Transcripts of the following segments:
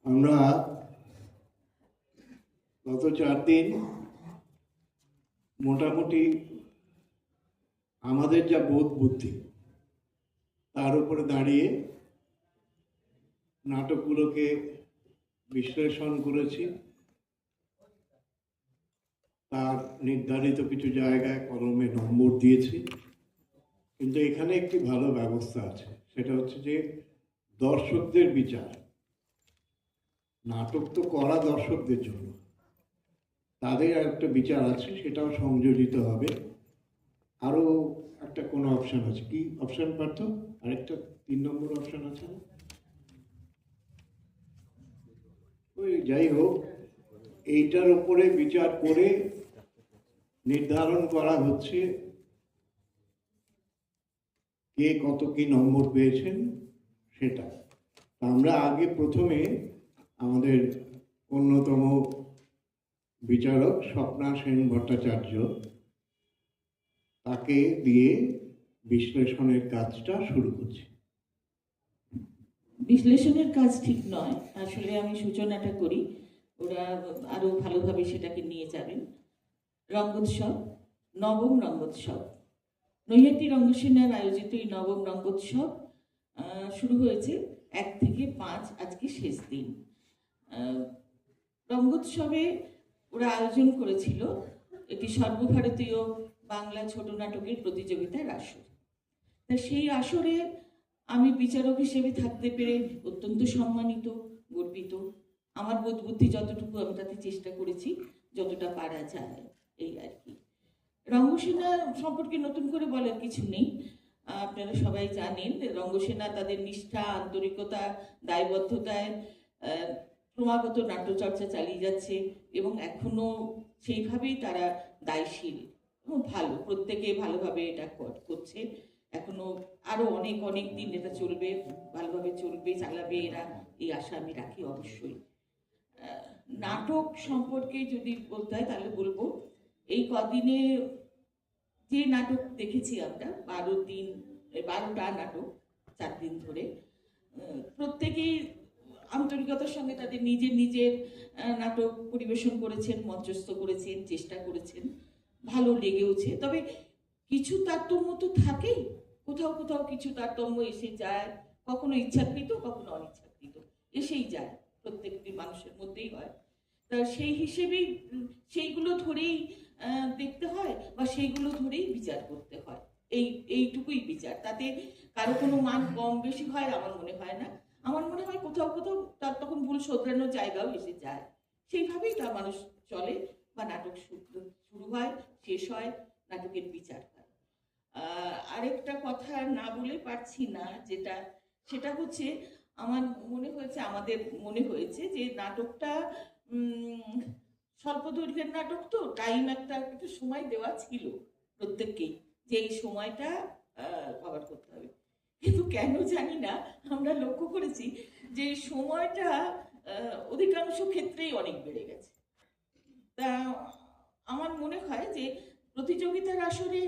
আমরা গত 4 দিন মোটামুটি আমাদের যা বোধ বুদ্ধি তার উপরে দাঁড়িয়ে নাটকগুলোকে বিশ্লেষণ করেছি। তার নির্ধারিত কিছু জায়গায় কলমে নম্বর দিয়েছি, কিন্তু এখানে একটি ভালো ব্যবস্থা আছে, সেটা হচ্ছে যে দর্শকদের বিচার। নাটক তো করা দর্শকদের জন্য, তাদের একটা বিচার আছে, সেটাও সংযোজিত হবে। আরো একটা কোনো অপশন আছে, কি অপশন পার্থ? আরেকটা 3 নম্বর অপশন আছে না? ওই যাই হোক, এইটার উপরে বিচার করে নির্ধারণ করা হচ্ছে কে কত কি নম্বর পেয়েছেন সেটা। আমরা আগে প্রথমে আমাদের অন্যতম বিচারক স্বপ্না সেন ভট্টাচার্য, তাকে দিয়ে বিশ্লেষণের কাজটা শুরু করছি। বিশ্লেষণের কাজ ঠিক নয়, আসলে আমি সূচনাটা করি, ওরা আরো ভালোভাবে সেটাকে নিয়ে যাবেন। রঙ্গোৎসব, নবম রঙ্গোৎসব, নৈহাটি রঙ্গসেনার আয়োজিত এই নবম রঙ্গোৎসব শুরু হয়েছে 1 থেকে 5, আজকে শেষ দিন। রঙ্গোৎসবে ওরা আয়োজন করেছিল এটি সর্বভারতীয় বাংলা ছোট নাটকের প্রতিযোগিতার আসর। তা সেই আসরে আমি বিচারক হিসেবে থাকতে পেরে অত্যন্ত সম্মানিত, গর্বিত। আমার বোধ বুদ্ধি যতটুকু আমি তাতে চেষ্টা করেছি, যতটা পারা যায়, এই আর কি। রঙ্গসেনা সম্পর্কে নতুন করে বলার কিছু নেই, আপনারা সবাই জানেন। রঙ্গসেনা তাদের নিষ্ঠা, আন্তরিকতা, দায়বদ্ধতায় ক্রমাগত নাট্যচর্চা চালিয়ে যাচ্ছে এবং এখনো সেইভাবেই তারা দায়শীল এবং ভালো, প্রত্যেকে ভালোভাবে এটা করছে। এখনো আরো অনেক অনেক দিন এটা চলবে, ভালোভাবে চলবে, চালাবে এরা, এই আশা আমি রাখি অবশ্যই। নাটক সম্পর্কে যদি বলতে হয় তাহলে বলবো, এই কদিনে যে নাটক দেখেছি আমরা 12টা নাটক 4 দিন ধরে, প্রত্যেকেই আন্তরিকতার সঙ্গে তাদের নিজের নিজের নাটক পরিবেশন করেছেন, মঞ্চস্থ করেছেন, চেষ্টা করেছেন, ভালো লেগেওছে। তবে কিছু তারতম্য তো থাকেই, কোথাও কোথাও কিছু তারতম্য এসে যায়, কখনো ইচ্ছাকৃত, কখনো অনিচ্ছাকৃত, এসেই যায়, প্রত্যেকটি মানুষের মধ্যেই হয়। তা সেই হিসেবেই সেইগুলো ধরেই দেখতে হয় বা সেইগুলো ধরেই বিচার করতে হয়। এইটুকুই বিচার, তাতে কারো কোনো মান কম বেশি হয় আমার মনে হয় না। আমার মনে হয় কোথাও কোথাও তার তখন ভুল শোধরানোর জায়গাও এসে যায়, সেইভাবেই তা মানুষ চলে বা নাটক শুরু হয়, শেষ হয়, নাটকের বিচার হয়। আরেকটা কথা না বলে পারছি না, সেটা হচ্ছে আমার আমাদের মনে হয়েছে যে নাটকটা স্বল্প দৈর্ঘ্যের নাটক, তো টাইম একটু সময় দেওয়া ছিল প্রত্যেককেই, যে এই সময়টা কভার করতে হবে। কিন্তু কেন জানি না আমরা লক্ষ্য করেছি যে সময়টা অধিকাংশ ক্ষেত্রেই অনেক বেড়ে গেছে। তা আমার মনে হয় যে প্রতিযোগিতার আসরে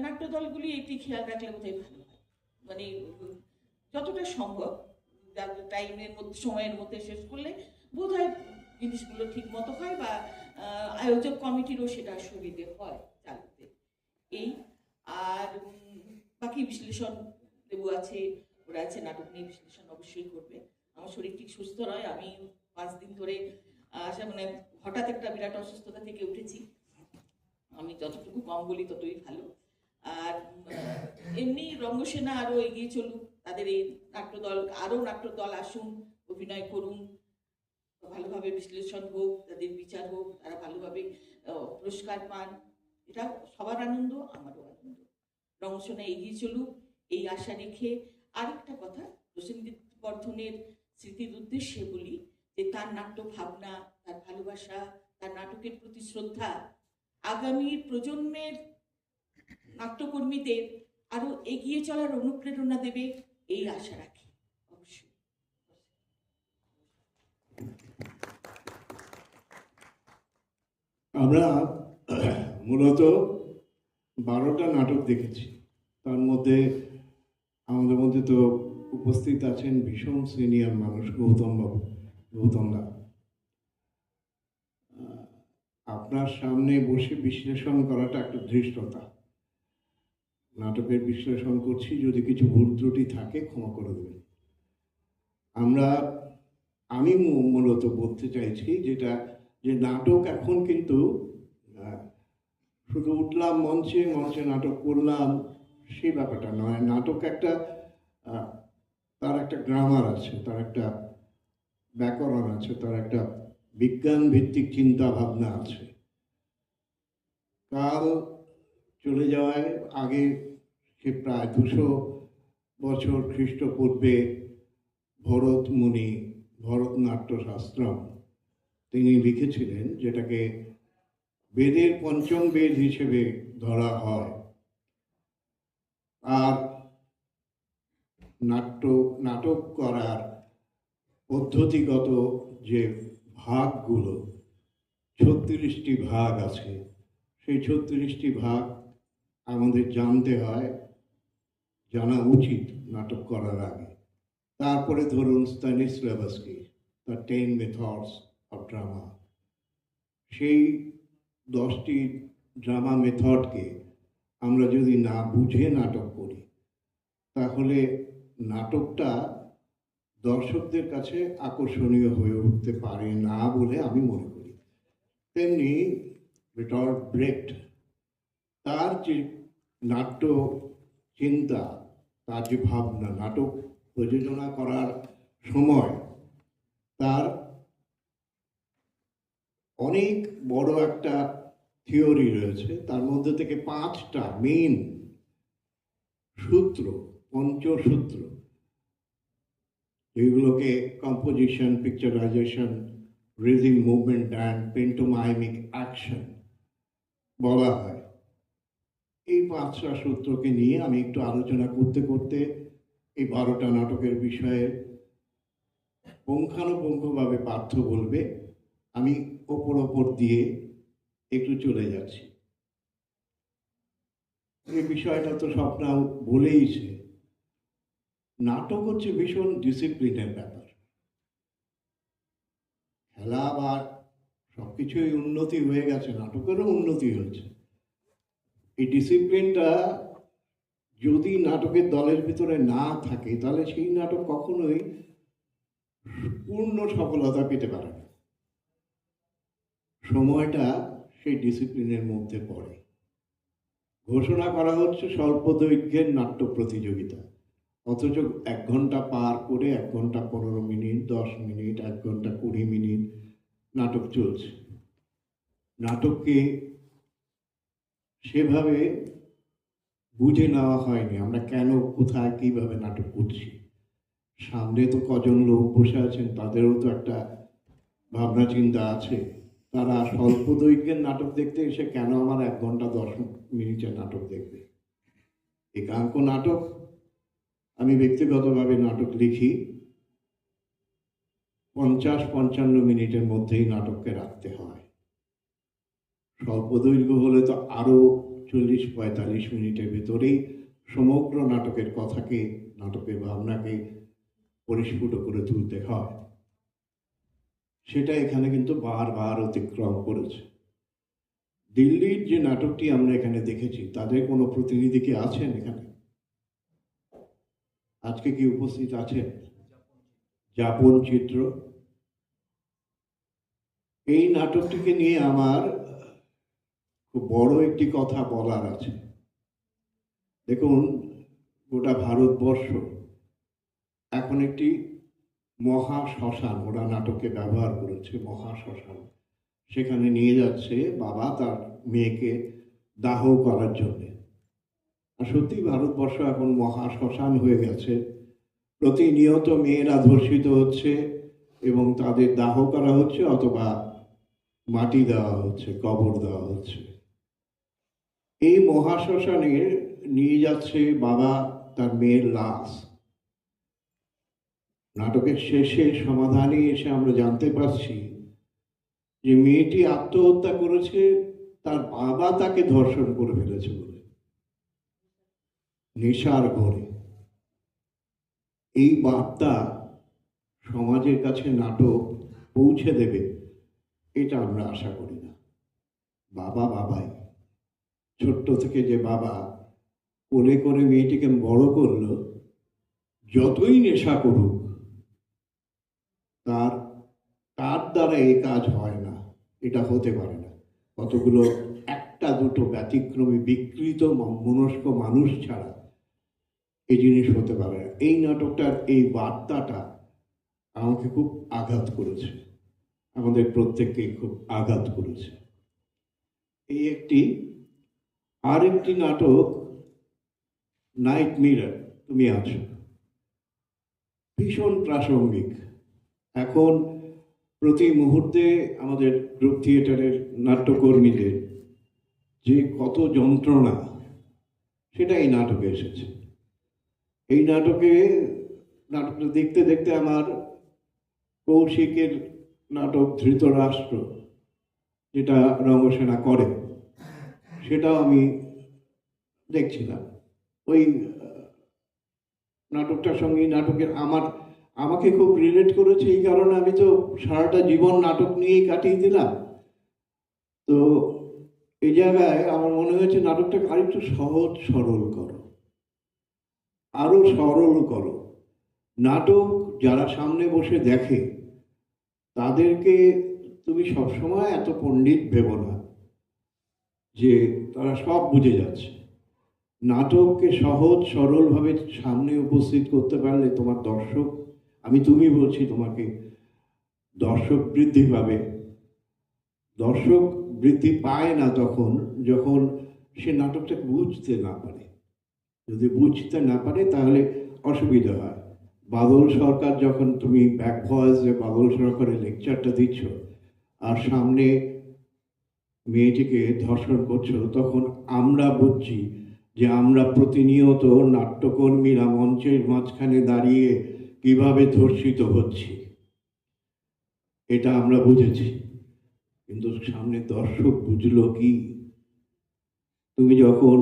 নাট্যদলগুলি এটি খেয়াল রাখলে বোধহয় ভালো হয়, মানে যতটা সম্ভব টাইমের মধ্যে, সময়ের মধ্যে শেষ করলে বোধহয় জিনিসগুলো ঠিক মতো হয় বা আয়োজক কমিটিরও সেটা সুবিধে হয় চালাতে। এই আর বাকি বিশ্লেষণ দেবু আছে, ওরা আছে, নাটক নিয়ে বিশ্লেষণ অবশ্যই করবে। আমার শরীর ঠিক সুস্থ নয়, আমি 5 দিন ধরে মানে হঠাৎ একটা বিরাট অসুস্থতা থেকে উঠেছি। আমি যতটুকু কম বলি ততই ভালো। আর এমনি রঙ্গসেনা আরো এগিয়ে চলুক, তাদের এই নাট্যদল আসুন, অভিনয় করুন, ভালোভাবে বিশ্লেষণ হোক, তাদের বিচার হোক, তারা ভালোভাবে পুরস্কার পান, এটা সবার আনন্দ, আমারও আনন্দ। রঙ্গসেনা এগিয়ে চলুক এই আশা রেখে আরেকটা কথা প্রসেনজিৎ বর্ধনের স্মৃতির উদ্দেশ্যে বলি যে তার নাট্য ভাবনা, তার ভালোবাসা, তার নাটকের প্রতি শ্রদ্ধা আগামী প্রজন্মের নাট্যকর্মীদের আরো এগিয়ে চলার অনুপ্রেরণা দেবে, এই আশা রাখি অবশ্যই। আমরা মূলত 12টা নাটক দেখেছি। তার মধ্যে আমাদের মধ্যে তো উপস্থিত আছেন ভীষণ সিনিয়র মানুষ, গৌতম বাবু। ভূতন্দা, আপনার সামনে বসে বিশ্লেষণ করাটা একটা ধৃষ্টতা। নাটকের বিশ্লেষণ করছি, যদি কিছু ভুল ত্রুটি থাকে ক্ষমা করে দেবেন। আমি মূলত বলতে চাইছি যে নাটক এখন কিন্তু শুধু উঠলাম মঞ্চে নাটক করলাম সেই ব্যাপারটা নয়। নাটক একটা তার একটা গ্রামার আছে, তার একটা ব্যাকরণ আছে, তার একটা বিজ্ঞান ভিত্তিক চিন্তা ভাবনা আছে। কাল চলে যাওয়ায় আগে, সে প্রায় 200 বছর খ্রিস্টপূর্বে ভরতনাট্য শাস্ত্রম তিনি লিখেছিলেন, যেটাকে বেদের পঞ্চম বেদ হিসেবে ধরা হয়। আর নাটক করার পদ্ধতিগত যে ভাগগুলো, 36টি ভাগ আছে, সেই 36টি ভাগ আমাদের জানতে হয়, জানা উচিত নাটক করার আগে। তারপরে ধরুন স্ট্যানিস্লাভস্কি, দ্য 10 মেথডস অফ ড্রামা, সেই 10টি ড্রামা মেথডকে আমরা যদি না বুঝে নাটক করি, তাহলে নাটকটা দর্শকদের কাছে আকর্ষণীয় হয়ে উঠতে পারে না বলে আমি মনে করি। তেমনি বেটল্ট ব্রেক্ট, তার যে নাট্য চিন্তা, তার যে ভাবনা, নাটক প্রযোজনা করার সময় তার অনেক বড় একটা থিওরি রয়েছে। তার মধ্যে থেকে 5টা মেইন সূত্র, পঞ্চসূত্র, এগুলোকে composition, picturization, rhythm, movement and pantomimic action বলা হয়। এই 5টা সূত্রকে নিয়ে আমি একটু আলোচনা করতে করতে এই 12টা নাটকের বিষয়ে পুঙ্খানুপুঙ্খভাবে পার্থ বলবে, আমি ওপর দিয়ে একটু চলে যাচ্ছি। এই বিষয়টা তো স্বপ্নাও বলেইছে, নাটক হচ্ছে ভীষণ ডিসিপ্লিনের ব্যাপার। খেলা বা সবকিছুই উন্নতি হয়ে গেছে, নাটকেরও উন্নতি হয়েছে। এই ডিসিপ্লিনটা যদি নাটকের দলের ভিতরে না থাকে, তাহলে সেই নাটক কখনোই পূর্ণ সফলতা পেতে পারে না। সময়টা সেই ডিসিপ্লিনের মধ্যে পড়ে। ঘোষণা করা হচ্ছে স্বল্প দৈর্ঘ্যের নাট্য প্রতিযোগিতা, অথচ 1 ঘন্টা পার করে 1 ঘন্টা 15 মিনিট, 10 মিনিট, 1 ঘন্টা 20 মিনিট নাটক চলছে। নাটককে সেভাবে বুঝে নেওয়া হয়নি, আমরা কেন, কোথায়, কিভাবে নাটক করছি। সামনে তো কজন লোক বসে আছেন, তাদেরও তো একটা ভাবনা চিন্তা আছে। তারা স্বল্প দৈর্ঘ্যের নাটক দেখতে এসে কেন আমার 1 ঘন্টা 10 মিনিটের নাটক দেখবে? একাঙ্ক নাটক, আমি ব্যক্তিগতভাবে নাটক লিখি, 50-55 মিনিটের মধ্যেই নাটককে রাখতে হয়। স্বল্প দৈর্ঘ্য হলে তো আরো 40-45 মিনিটের ভেতরেই সমগ্র নাটকের কথাকে, নাটকের ভাবনাকে পরিস্ফুট করে তুলতে হয়। সেটা এখানে কিন্তু বারবার অতিক্রম করেছে। দিল্লির যে নাটকটি আমরা এখানে দেখেছি, তাদের কোনো প্রতিনিধি কি আছেন এখানে? আজকে কি উপস্থিত আছেন? যাপন চিত্র, এই নাটকটিকে নিয়ে আমার খুব বড় একটি কথা বলার আছে। দেখুন, গোটা ভারতবর্ষ এখন একটি মহাশ্মশান, ওরা নাটকে ব্যবহার করেছে মহাশ্মশান। সেখানে নিয়ে যাচ্ছে বাবা তার মেয়েকে দাহ করার জন্য। আর সত্যি ভারতবর্ষ এখন মহাশ্মশান হয়ে গেছে। প্রতিনিয়ত মেয়েরা ধর্ষিত হচ্ছে এবং তাদের দাহ করা হচ্ছে, অথবা মাটি দেওয়া হচ্ছে, কবর দেওয়া হচ্ছে। এই মহাশ্মশানে নিয়ে যাচ্ছে বাবা তার মেয়ের লাশ। নাটকের শেষে সমাধানে এসে আমরা জানতে পারছি যে মেয়েটি আত্মহত্যা করেছে, তার বাবা তাকে ধর্ষণ করে ফেলেছে বলে, নেশার ঘরে। এই বার্তা সমাজের কাছে নাটক পৌঁছে দেবে এটা আমরা আশা করি না। বাবা বাবাই, ছোট্ট থেকে যে বাবা কোলে করে মেয়েটিকে বড় করলো, যতই নেশা করুক তার তার দ্বারা এই কাজ হয় না, এটা হতে পারে না। কতগুলো একটা দুটো ব্যতিক্রমী বিকৃত মনস্ক মানুষ ছাড়া এই জিনিস হতে পারে না। এই নাটকটার এই বার্তাটা আমাকে খুব আঘাত করেছে, আমাদের প্রত্যেককে খুব আঘাত করেছে। এই আরেকটি নাটক নাইট মিরর, তুমি আছো, ভীষণ প্রাসঙ্গিক। এখন প্রতি মুহূর্তে আমাদের গ্রুপ থিয়েটারের নাট্যকর্মীদের যে কত যন্ত্রণা, সেটা এই নাটকে এসেছে। এই নাটকটা দেখতে দেখতে আমার কৌশিকের নাটক ধৃতরাষ্ট্র, যেটা রঙ্গসেনা করে, সেটাও আমি দেখছিলাম। ওই নাটকটার সঙ্গে নাটকের আমাকে খুব রিলেট করেছে, এই কারণে আমি তো সারাটা জীবন নাটক নিয়েই কাটিয়ে দিলাম। তো এই জায়গায় আমার মনে হয়েছে নাটকটাকে আরেকটু সহজ সরল করো, আরো সরল করো। নাটক যারা সামনে বসে দেখে তাদেরকে তুমি সবসময় এত পণ্ডিত ভেবো না যে তারা সব বুঝে যাচ্ছে। নাটককে সহজ সরলভাবে সামনে উপস্থিত করতে পারলে তোমার দর্শক, তুমি বলছি তোমাকে, দর্শক বৃদ্ধি পাবে। দর্শক বৃদ্ধি পায় না যখন সে নাটকটাকে বুঝতে না পারে। যদি বুঝতে না পারে তাহলে অসুবিধা হয়। বাদল সরকার, যখন তুমি ব্যাক ভয়েসে বাদল সরকারের লেকচারটা দিচ্ছ আর সামনে মেয়েটিকে ধর্ষণ করছো, তখন আমরা বুঝছি যে আমরা প্রতিনিয়ত নাট্যকর্মীরা মঞ্চের মাঝখানে দাঁড়িয়ে কিভাবে ধর্ষিত হচ্ছি, এটা আমরা বুঝেছি। কিন্তু সামনে দর্শক বুঝলো কি? তুমি যখন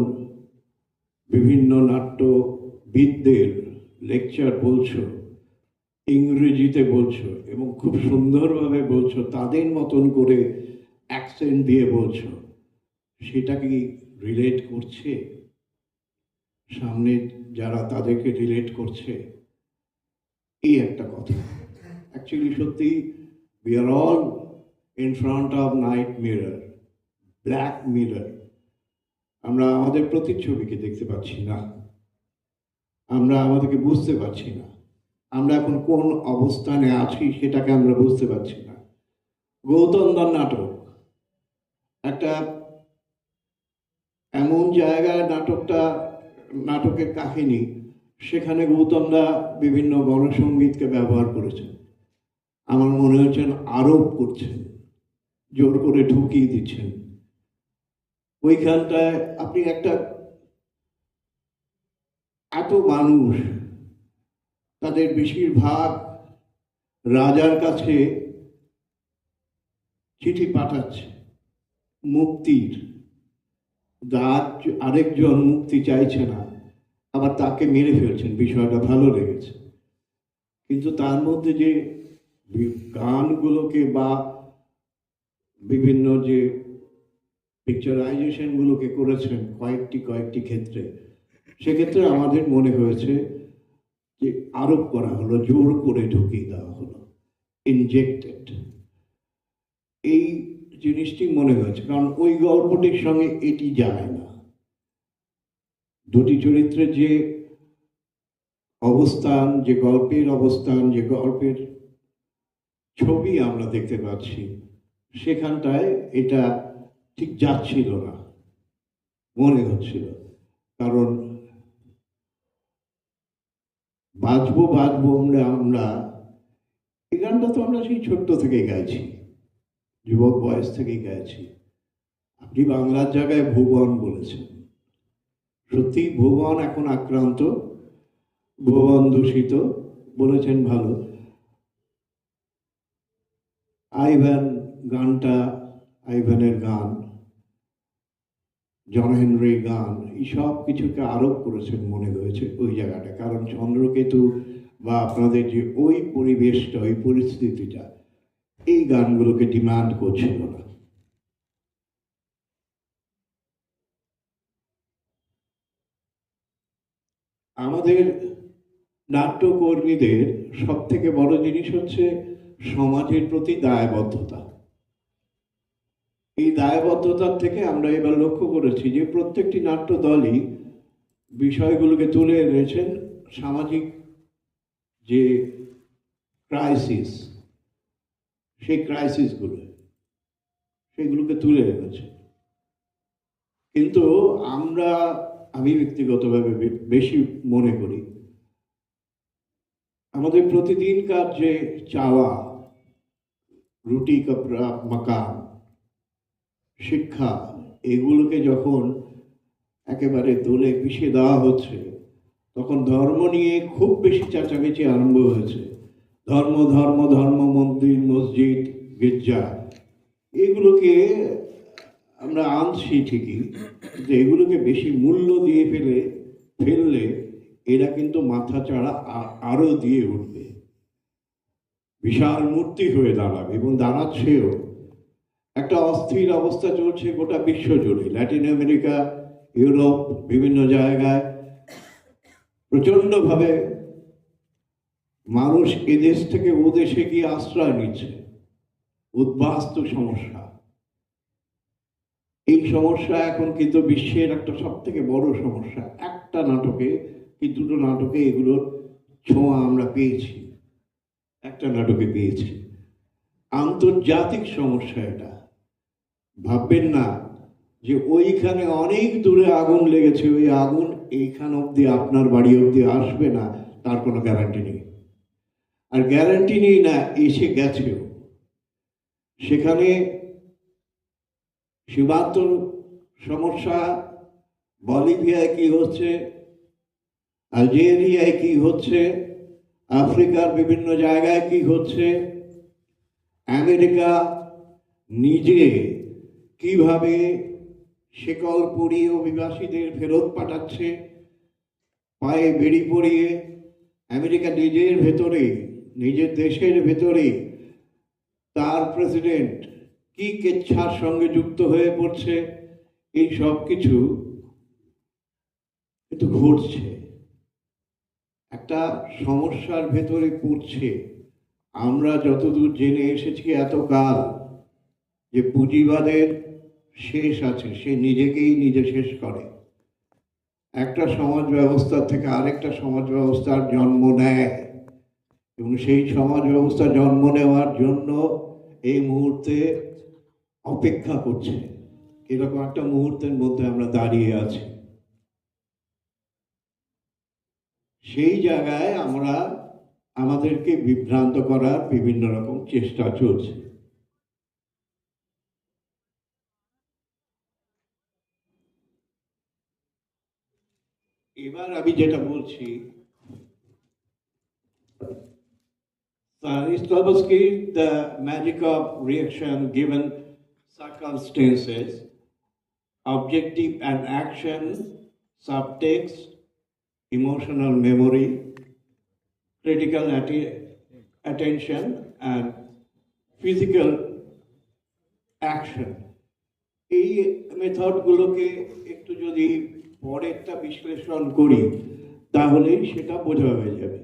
বিভিন্ন নাট্যবিদদের লেকচার বলছো, ইংরেজিতে বলছো এবং খুব সুন্দরভাবে বলছো, তাদের মতন করে অ্যাকসেন্ট দিয়ে বলছো, সেটা কি রিলেট করছে? সামনে যারা তাদেরকে রিলেট করছে, এই একটা কথা। অ্যাকচুয়ালি সত্যি we are all in front of night mirror, black mirror. আমরা আমাদের প্রতিচ্ছবিকে দেখতে পাচ্ছি না, আমরা আমাদেরকে বুঝতে পারছি না, আমরা এখন কোন অবস্থানে আছি সেটাকে আমরা বুঝতে পারছি না। গৌতম দার নাটক একটা এমন জায়গায়, নাটকের কাহিনী, সেখানে গৌতম দা বিভিন্ন গণসঙ্গীতকে ব্যবহার করেছেন। আমার মনে হচ্ছে আরোপ করছেন, জোর করে ঢুকিয়ে দিচ্ছেন। ওইখানটায় আপনি এত মানুষ, তাদের বেশিরভাগ রাজার কাছে চিঠি পাঠাচ্ছে মুক্তির, আরেকজন মুক্তি চাইছে না, আবার তাকে মেরে ফেলছেন। বিষয়টা ভালো লেগেছে, কিন্তু তার মধ্যে যে গানগুলোকে বা বিভিন্ন যে পিকচারাইজেশনগুলোকে করেছেন কয়েকটি ক্ষেত্রে, সেক্ষেত্রে আমাদের মনে হয়েছে যে আরোপ করা হলো, জোর করে ঢুকিয়ে দেওয়া হলো, ইনজেক্টেড। এই জিনিসটি মনে হয়েছে, কারণ ওই গল্পটির সঙ্গে এটি যায় না। দুটি চরিত্রের যে অবস্থান, যে গল্পের ছবি আমরা দেখতে পাচ্ছি, সেখানটায় এটা ঠিক যাচ্ছিল না মনে হচ্ছিল। কারণ বাঁচবো আমরা, এই গানটা তো আমরা সেই ছোট্ট থেকেই গাইছি, যুবক বয়স থেকেই গাইছি। আপনি বাংলার জায়গায় ভুবন বলেছেন, সত্যি ভুবন এখন আক্রান্ত, ভুবন দূষিত বলেছেন, ভালো। আইভ্যানের গান, জন হেনরির গান, এই সব কিছুকে আরোপ করেছেন মনে হয়েছে ওই জায়গাটা। কারণ চন্দ্রকেতু বা আপনাদের যে ওই পরিবেশটা, ওই পরিস্থিতিটা এই গানগুলোকে ডিমান্ড করছিল না। আমাদের নাট্যকর্মীদের সব থেকে বড় জিনিস হচ্ছে সমাজের প্রতি দায়বদ্ধতা। এই দায়বদ্ধতার থেকে আমরা এবার লক্ষ্য করেছি যে প্রত্যেকটি নাট্য দলই বিষয়গুলোকে তুলে এনেছেন সামাজিক যে ক্রাইসিস, সেই ক্রাইসিসগুলো সেগুলোকে তুলে এনেছে। কিন্তু আমি ব্যক্তিগতভাবে বেশি মনে করি আমাদের প্রতিদিনকার যে চাওয়া, রুটি কাপড়া মাকান, শিক্ষা, এগুলোকে যখন একেবারে দোলে পিষে দেওয়া হচ্ছে, তখন ধর্ম নিয়ে খুব বেশি চেঁচামেচি আরম্ভ হয়েছে। ধর্ম ধর্ম ধর্ম, মন্দির মসজিদ গির্জা, এগুলোকে আমরা আনছি ঠিকই, কিন্তু এগুলোকে বেশি মূল্য দিয়ে ফেললে এরা কিন্তু মাথা চাড়া আরো দিয়ে উঠবে, বিশাল মূর্তি হয়ে দাঁড়াবে এবং দাঁড়াচ্ছেও। একটা অস্থির অবস্থা চলছে গোটা বিশ্ব জুড়ে, ল্যাটিন আমেরিকা, ইউরোপ, বিভিন্ন জায়গায় প্রচন্ডভাবে মানুষ এদেশ থেকে ও দেশে গিয়ে আশ্রয় নিচ্ছে। উদ্বাস্তু সমস্যা, এই সমস্যা এখন কিন্তু বিশ্বের একটা সব থেকে বড় সমস্যা। একটা নাটকে কি দুটো নাটকে এগুলোর ছোঁয়া আমরা পেয়েছি, একটা নাটকে পেয়েছি। আন্তর্জাতিক সমস্যা এটা। ভাববেন না যে ওইখানে অনেক দূরে আগুন লেগেছে, ওই আগুন এইখান অব্দি আপনার বাড়ি অব্দি আসবে না, তার কোনো গ্যারান্টি নেই। আর গ্যারান্টি নেই না এসে গেছেও। সেখানে সীমান্ত সমস্যা, বলিভিয়ায় কি হচ্ছে, আলজেরিয়ায় কি হচ্ছে, আফ্রিকার বিভিন্ন জায়গায় কি হচ্ছে, আমেরিকা নিজে কিভাবে শেকলপুরি অভিবাসীদের ফেরত পাঠাচ্ছে পায়ে বেড়ি পরিয়ে। আমেরিকা নিজের ভেতরে, নিজের দেশের ভেতরে তার প্রেসিডেন্ট কি কেচ্ছার সঙ্গে যুক্ত হয়ে পড়ছে, এই সব কিছু কিন্তু ঘটছে। একটা সমস্যার ভেতরে পড়ছে। আমরা যতদূর জেনে এসেছি এতকাল, যে পুঁজিবাদের শেষ আছে, সে নিজেকেই নিজে শেষ করে। একটা সমাজ ব্যবস্থা থেকে আরেকটা সমাজ ব্যবস্থার জন্ম নেয় এবং সেই সমাজ ব্যবস্থা জন্ম নেওয়ার জন্য এই মুহূর্তে অপেক্ষা করছে। এরকম একটা মুহূর্তের মধ্যে আমরা দাঁড়িয়ে আছি। সেই জায়গায় আমাদেরকে বিভ্রান্ত করার বিভিন্ন রকম চেষ্টা চলছে। এবার আমি যেটা বলছি, Stanislavski, the magic of reaction given circumstances, objective and action, subtext, emotional memory, critical attention, and physical action. এই মেথডগুলোকে একটু যদি পরেরটা বিশ্লেষণ করি তাহলেই সেটা বোঝা হয়ে যাবে।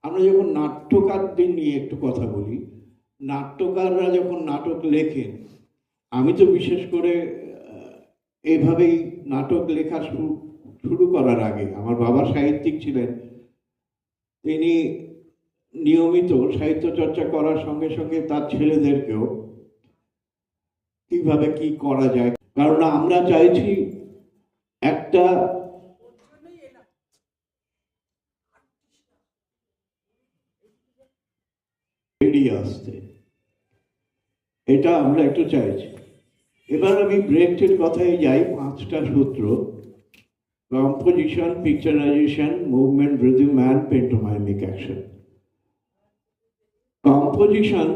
আমরা যখন নাট্যকারদের নিয়ে একটু কথা বলি, নাট্যকাররা যখন নাটক লেখেন, আমি তো বিশেষ করে এইভাবেই নাটক লেখা শুরু করার আগে, আমার বাবা সাহিত্যিক ছিলেন, তিনি নিয়মিত সাহিত্য চর্চা করার সঙ্গে সঙ্গে তার ছেলেদেরকেও কিভাবে কি করা যায়, কারণ আমরা চাইছি একটা বেরিয়ে আসতে, এটা আমরা একটু চাইছি। এবার আমি ব্রেকটের কথায় যাই। 5টা সূত্র: composition, picturization, movement, rhythm and pantomimic action. Composition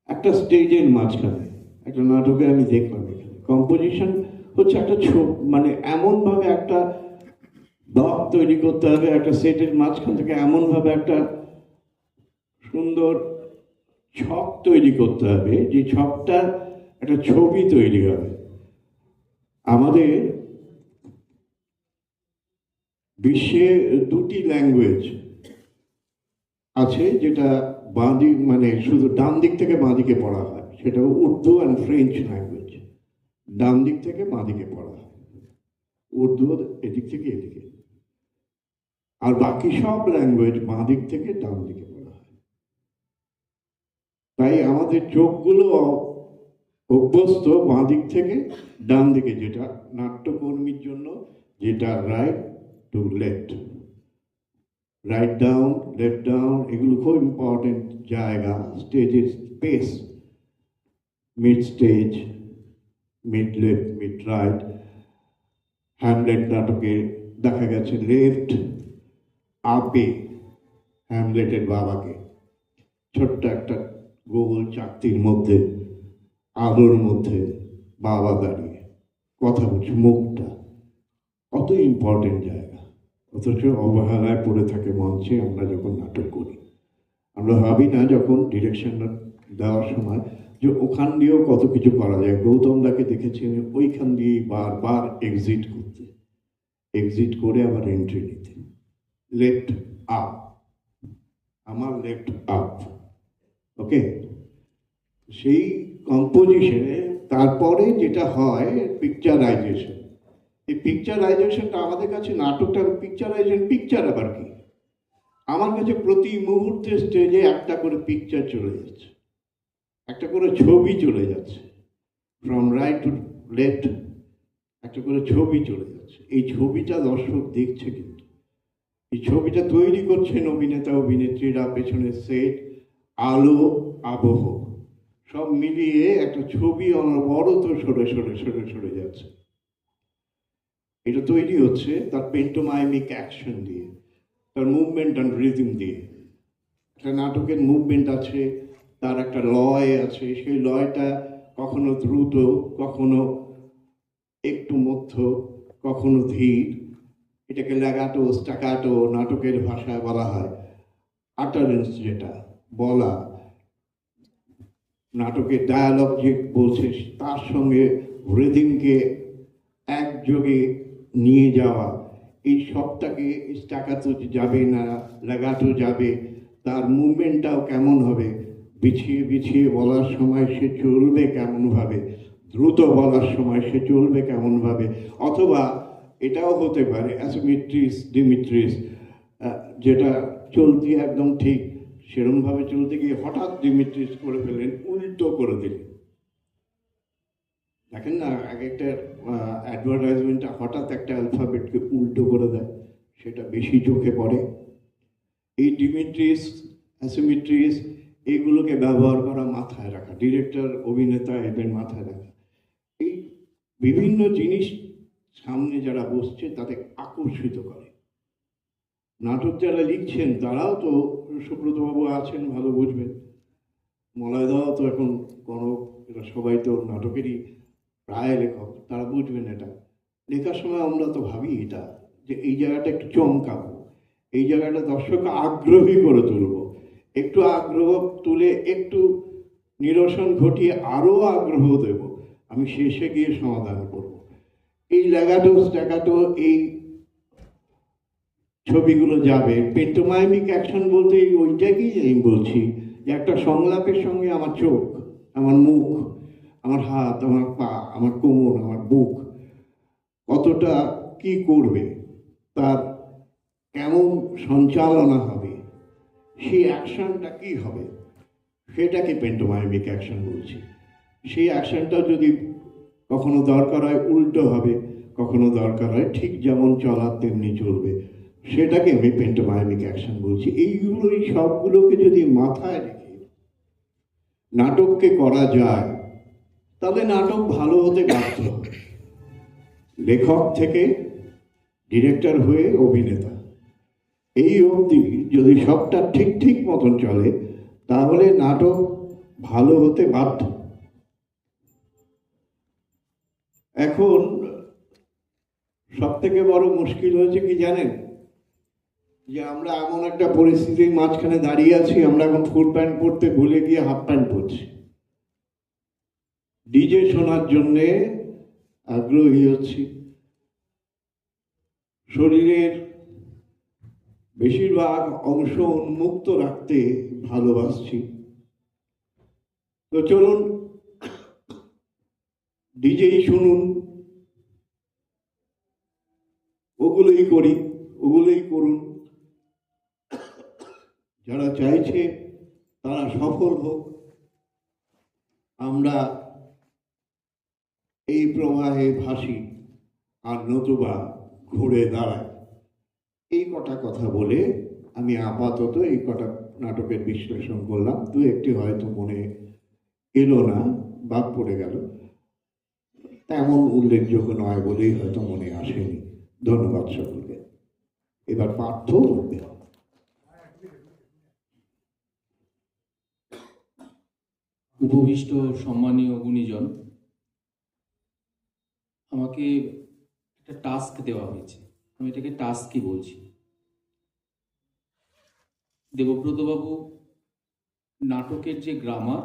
একটা স্টেজের মাঝখানে, একটা নাটকে আমি দেখলাম এখানে কম্পোজিশন হচ্ছে একটা মানে এমনভাবে একটা ব্লক তৈরি করতে হবে, একটা সেটের মাঝখান থেকে এমনভাবে একটা সুন্দর ছক তৈরি করতে হবে যে ছকটা একটা ছবি তৈরি হবে। আমাদের বিশ্বে দুটি ল্যাঙ্গুয়েজ আছে যেটা বাঁদিক মানে শুধু ডান দিক থেকে বাঁ দিকে পড়া হয়, সেটা উর্দু অ্যান্ড ফ্রেঞ্চ ল্যাঙ্গুয়েজ। ডান দিক থেকে বাঁ দিকে পড়া হয়, উর্দু এদিক থেকে এদিকে, আর বাকি সব ল্যাঙ্গুয়েজ বাঁ দিক থেকে ডান দিকে পড়া হয়। তাই আমাদের চোখগুলো অভ্যস্ত বাঁ দিক থেকে ডান দিকে, যেটা নাট্যকর্মীর জন্য যেটা right to left, write down left down, এগুলো খুব ইম্পর্টেন্ট জায়গা। স্টেজের space, mid stage, mid left, mid right. Hamlet নাটকে দেখা গেছে লেফট আপে হ্যামলেটের বাবাকে, ছোট্ট একটা গোল চাকতির মধ্যে আলোর মধ্যে বাবা দাঁড়িয়ে কথা বলছে, মুখটা কত ইম্পর্টেন্ট জায়গা, অথচ অবহেলায় পড়ে থাকে মঞ্চে। আমরা যখন নাটক করি আমরা ভাবি না যখন ডিরেকশনটা দেওয়ার সময় যে ওখান দিয়েও কত কিছু করা যায়। গৌতম দাকে দেখেছি ওইখান দিয়েই বারবার এক্সিট করতে, এক্সিট করে আবার এন্ট্রি নিতে। লেফট আপ, আমার লেফট আপ, ওকে। সেই কম্পোজিশনে তারপরে যেটা হয় পিকচারাইজেশন। এই পিকচারাইজেশনটা আমাদের কাছে নাটকটা পিকচারাইজেশন, পিকচার আবার কি, আমার কাছে প্রতি মুহূর্তে স্টেজে একটা করে পিকচার চলে যাচ্ছে, একটা করে ছবি চলে যাচ্ছে, ফ্রম রাইট টু লেফট একটা করে ছবি চলে যাচ্ছে। এই ছবিটা দর্শক দেখছে, কিন্তু এই ছবিটা তৈরি করছেন অভিনেতা অভিনেত্রীরা, পেছনে সেট, আলো, আবহ সব মিলিয়ে একটা ছবি অনবরত সরে সরে সরে সরে যাচ্ছে। এটা তৈরি হচ্ছে তার পেন্টোমাইমিক অ্যাকশন দিয়ে, তার মুভমেন্ট অ্যান্ড রিদম দিয়ে। একটা নাটকের মুভমেন্ট আছে, তার একটা লয় আছে, সেই লয়টা কখনো দ্রুত, কখনো একটু মধ্য, কখনো ধীর। এটাকে লেগাটো, স্টাকাটো নাটকের ভাষায় বলা হয়। আটারেন্স, যেটা বলা, নাটকের ডায়ালগ যে বলছে তার সঙ্গে রিদিমকে একযোগে নিয়ে যাওয়া, এই সবটাকে স্টাকাতো যাবে না লেগাটো যাবে, তার মুভমেন্টটাও কেমন হবে, বিছিয়ে বিছিয়ে বলার সময় সে চলবে কেমনভাবে, দ্রুত বলার সময় সে চলবে কেমনভাবে। অথবা এটাও হতে পারে অ্যাসিমেট্রিস ডিমিট্রিস, যেটা চলতি একদম ঠিক সেরমভাবে চলতে গিয়ে হঠাৎ ডিমিট্রিস করে ফেলেন, উল্টো করে দিলেন। দেখেন না এক একটা অ্যাডভার্টাইজমেন্টটা হঠাৎ একটা অ্যালফাবেটকে উল্টো করে দেয়, সেটা বেশি চোখে পড়ে। এই ডিমিট্রিস অ্যাসিমেট্রিস এগুলোকে ব্যবহার করা, মাথায় রাখা, ডিরেক্টর অভিনেতা এদের মাথায় রাখা। এই বিভিন্ন জিনিস সামনে যারা বসছে তাদের আকর্ষিত করে। নাটক যারা লিখছেন তারাও তো, সুব্রতবাবু আছেন ভালো বুঝবেন, মলয়দাও তো এখন কনক, এরা সবাই তো নাটকেরই প্রায় লেখক, তারা বুঝবেন এটা। লেখার সময় আমরা তো ভাবি এটা, যে এই জায়গাটা একটু চমকাবো, এই জায়গাটা দর্শককে আগ্রহী করে তুলবো, একটু আগ্রহ তুলে একটু নিরসন ঘটিয়ে আরও আগ্রহ দেব, আমি শেষে গিয়ে সমাধান করব। এই লেগাটো স্ট্যাকাটো এই ছবিগুলো যাবে। পেন্টোমাইমিক অ্যাকশন বলতে ওইটাকেই আমি বলছি, যে একটা সংলাপের সঙ্গে আমার চোখ, আমার মুখ, আমার হাত, আমার পা, আমার কোমর, আমার বুক কতটা কি করবে, তার কেমন সঞ্চালনা হবে, সেই অ্যাকশনটা কি হবে, সেটাকে পেন্টোমাইমিক অ্যাকশন বলছি। সেই অ্যাকশনটা যদি কখনো দরকার হয় উল্টো হবে, কখনো দরকার হয় ঠিক যেমন চলার তেমনি চলবে, সেটাকে আমি পেন্টোমাইমিক অ্যাকশন বলছি। এইগুলো, এই সবগুলোকে যদি মাথায় রেখে নাটককে করা যায়, তাহলে নাটক ভালো হতে বাধ্য। লেখক থেকে ডিরেক্টর হয়ে অভিনেতা, এই অবধি যদি সবটা ঠিক ঠিক মতন চলে, তাহলে নাটক ভালো হতে বাধ্য। এখন সব থেকে বড় মুশকিল হয়েছে কি জানেন, যে আমরা এমন একটা পরিস্থিতির মাঝখানে দাঁড়িয়ে আছি, আমরা এখন ফুল প্যান্ট পরতে ভুলে গিয়ে হাফ প্যান্ট পরছি। ডিজে শোনার জন্যে আগ্রহী হচ্ছি, শরীরের বেশিরভাগ অংশ উন্মুক্ত রাখতে ভালোবাসছি। তো চলুন ডিজেই শুনুন, ওগুলোই করি, ওগুলোই করুন। যারা চাইছে তারা সফল হোক, আমরা এই প্রবাহে ভাসি আর নতুবা ঘুরে দাঁড়াই। এই কটা কথা বলে আমি আপাতত এই কটা নাটকের বিশ্লেষণ করলাম। দু একটি হয়তো মনে এলো না, বাদ পড়ে গেল, তেমন উল্লেখযোগ্য নয় বলেই হয়তো মনে আসেনি। ধন্যবাদ সকলকে। এবার পার্থ বলবে। উপবিষ্ট সম্মানীয় গুণীজন, আমাকে একটা টাস্ক দেওয়া হয়েছে, আমি এটাকে টাস্কই বলছি। দেবব্রতবাবু নাটকের যে গ্রামার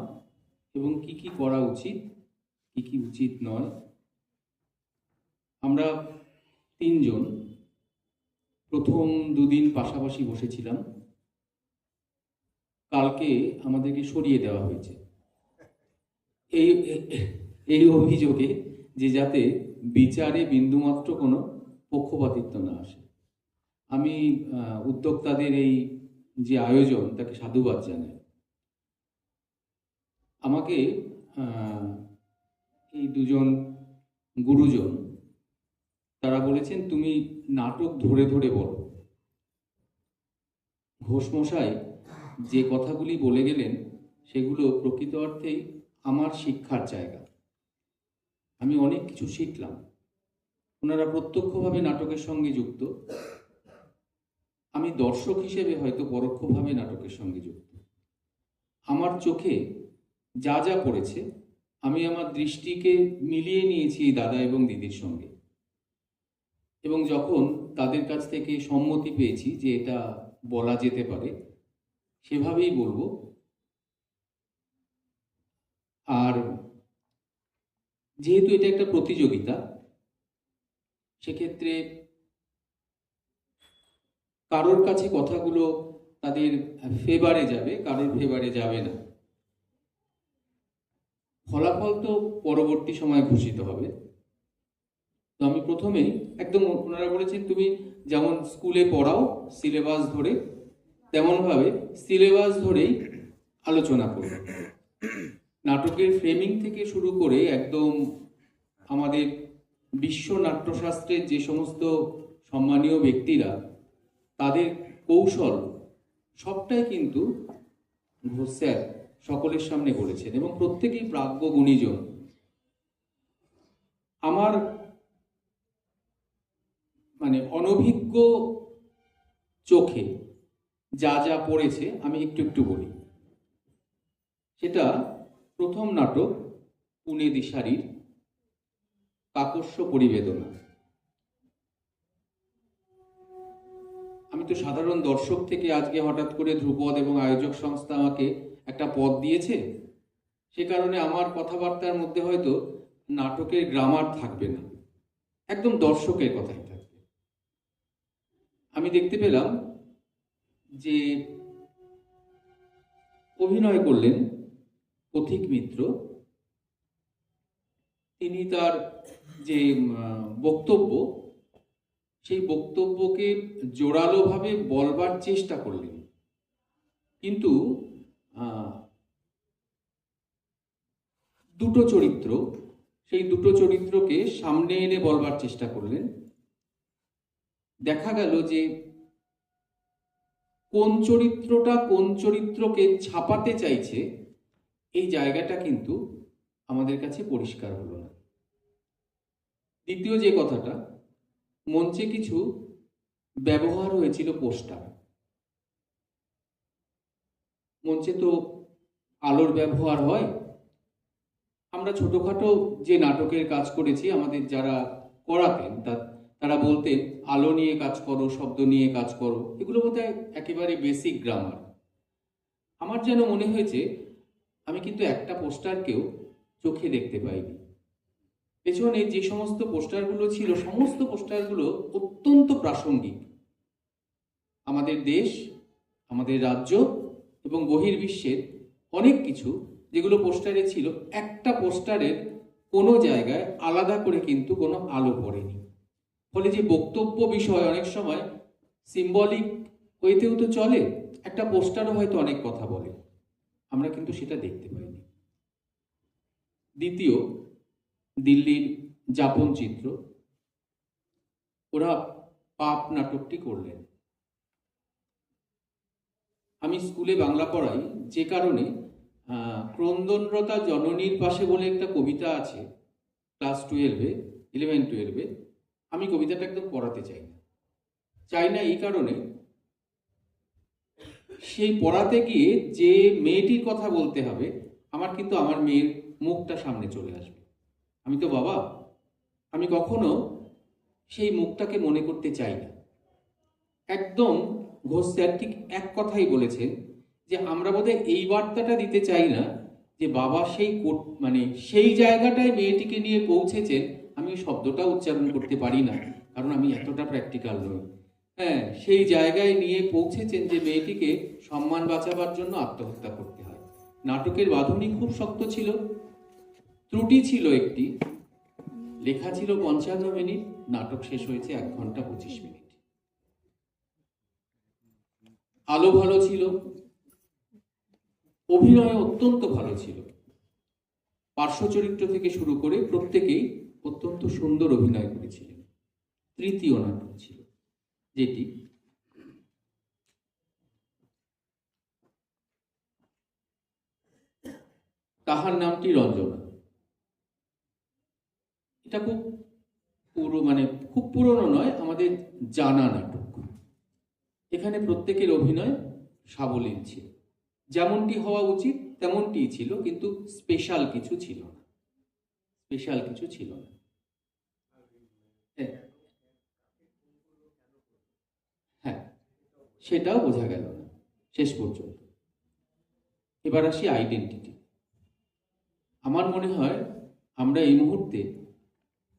এবং কি কি করা উচিত, কি কি উচিত নয়, আমরা তিনজন প্রথম দুদিন পাশাপাশি বসেছিলাম। কালকে আমাদেরকে সরিয়ে দেওয়া হয়েছে এই এই অভিযোগে যে যাতে বিচারে বিন্দুমাত্র কোনো পক্ষপাতিত্ব না আসে। আমি উদ্যোক্তাদের এই যে আয়োজন তাকে সাধুবাদ জানাই। আমাকে এই দুজন গুরুজন তারা বলেছেন তুমি নাটক ধরে ধরে বলো। ঘোষমশাই যে কথাগুলি বলে গেলেন সেগুলো প্রকৃত অর্থেই আমার শিক্ষার জায়গা। আমি অনেক কিছু শিখলাম। ওনারা প্রত্যক্ষভাবে নাটকের সঙ্গে যুক্ত, আমি দর্শক হিসেবে হয়তো পরোক্ষভাবে নাটকের সঙ্গে যুক্ত। আমার চোখে যা যা পড়েছে আমি আমার দৃষ্টিকে মিলিয়ে নিয়েছি এই দাদা এবং দিদির সঙ্গে, এবং যখন তাদের কাছ থেকে সম্মতি পেয়েছি যে এটা বলা যেতে পারে সেভাবেই বলবো। আর যেহেতু এটা একটা প্রতিযোগিতা, সেক্ষেত্রে কারোর কাছে কথাগুলো তাদের ফেভারে যাবে, কারোর ফেভারে যাবে না। ফলাফল তো পরবর্তী সময় ঘোষিত হবে। তো আমি প্রথমেই একদম, ওনারা বলেছেন তুমি যেমন স্কুলে পড়াও সিলেবাস ধরে, তেমনভাবে সিলেবাস ধরেই আলোচনা করো। নাটকের ফ্রেমিং থেকে শুরু করে একদম আমাদের বিশ্ব নাট্যশাস্ত্রের যে সমস্ত সম্মানীয় ব্যক্তিরা, তাদের কৌশল সবটাই কিন্তু ঘোষ স্যার সকলের সামনে বলেছেন, এবং প্রত্যেকেই প্রাজ্ঞ গুণীজন। আমার মানে অনভিজ্ঞ চোখে যা যা পড়েছে আমি একটু একটু বলি। সেটা প্রথম নাটক পুনে দিশারির কাকস্য পরিবেদনা। আমি তো সাধারণ দর্শক থেকে আজকে হঠাৎ করে ধ্রুপদ এবং আয়োজক সংস্থা আমাকে একটা পদ দিয়েছে, সে কারণে আমার কথাবার্তার মধ্যে হয়তো নাটকের গ্রামার থাকবে না, একদম দর্শকের কথাই থাকবে। আমি দেখতে পেলাম যে অভিনয় করলেন পথিক মিত্র। তিনি তার যে বক্তব্য, সেই বক্তব্যকে জোরালোভাবে বলবার চেষ্টা করলেন, কিন্তু দুটো চরিত্র, সেই দুটো চরিত্রকে সামনে এনে বলবার চেষ্টা করলেন। দেখা গেল যে কোন চরিত্রটা কোন চরিত্রকে ছাপাতে চাইছে এই জায়গাটা কিন্তু আমাদের কাছে পরিষ্কার হলো না। দ্বিতীয় যে কথাটা, মঞ্চে কিছু ব্যবহার হয়েছিল পোস্টার। মঞ্চে তো আলোর ব্যবহার হয়। আমরা ছোটখাটো যে নাটকের কাজ করেছি, আমাদের যারা করাতেন তারা বলতেন আলো নিয়ে কাজ করো, শব্দ নিয়ে কাজ করো, এগুলো বোধহয় একেবারে বেসিক গ্রামার। আমার যেন মনে হয়েছে আমি কিন্তু একটা পোস্টারকেও চোখে দেখতে পাইনি। পেছনে যে সমস্ত পোস্টারগুলো ছিল, সমস্ত পোস্টারগুলো অত্যন্ত প্রাসঙ্গিক। আমাদের দেশ, আমাদের রাজ্য এবং বহির্বিশ্বের অনেক কিছু যেগুলো পোস্টারে ছিল, একটা পোস্টারের কোনো জায়গায় আলাদা করে কিন্তু কোনো আলো পড়েনি। ফলে যে বক্তব্য বিষয় অনেক সময় সিম্বলিক ওয়েতেও তো চলে, একটা পোস্টারও হয়তো অনেক কথা বলে, আমরা কিন্তু সেটা দেখতে পাইনি। দ্বিতীয়, দিল্লির যাপন চিত্র, ওরা পাপ নাটকটি করলেন। আমি স্কুলে বাংলা পড়াই, যে কারণে ক্রন্দনরতা জননীর পাশে বলে একটা কবিতা আছে ক্লাস 11-12-এ, আমি কবিতাটা একদম পড়াতে চাই না এই কারণে, সেই পড়াতে গিয়ে যে মেয়েটির কথা বলতে হবে, আমার কিন্তু আমার মেয়ের মুখটা সামনে চলে আসবে। আমি তো বাবা, আমি কখনো সেই মুখটাকে মনে করতে চাই না। একদম ঘোষ স্যার ঠিক এক কথাই বলেছেন যে আমরা বোধহয় এই বার্তাটা দিতে চাই না যে বাবা সেই মানে সেই জায়গাটায় মেয়েটিকে নিয়ে পৌঁছেছেন। আমি শব্দটা উচ্চারণ করতে পারি না, কারণ আমি এতটা প্র্যাকটিক্যাল নই। হ্যাঁ, সেই জায়গায় নিয়ে পৌঁছেছেন যে মেয়েটিকে সম্মান বাঁচাবার জন্য আত্মহত্যা করতে হয়। নাটকের বাঁধনি খুব শক্ত ছিল, ত্রুটি ছিল একটি, লেখা ছিল 55 মিনিট, নাটক শেষ হয়েছে 1 ঘন্টা 25 মিনিট। আলো ভালো ছিল, অভিনয় অত্যন্ত ভালো ছিল, পার্শ্ব চরিত্র থেকে শুরু করে প্রত্যেকেই অত্যন্ত সুন্দর অভিনয় করেছিলেন। তৃতীয় নাটক ছিল যেটি তাহার নামটি রঞ্জনা। এটা খুব খুব পুরনো নয়, আমাদের জানা নাটক। এখানে প্রত্যেকের অভিনয় সাবলীল ছিল, যেমনটি হওয়া উচিত তেমনটি ছিল, কিন্তু স্পেশাল কিছু ছিল না। হ্যাঁ, সেটাও বোঝা গেল না শেষ পর্যন্ত। এবার আসি আইডেন্টিটি। আমার মনে হয় আমরা এই মুহূর্তে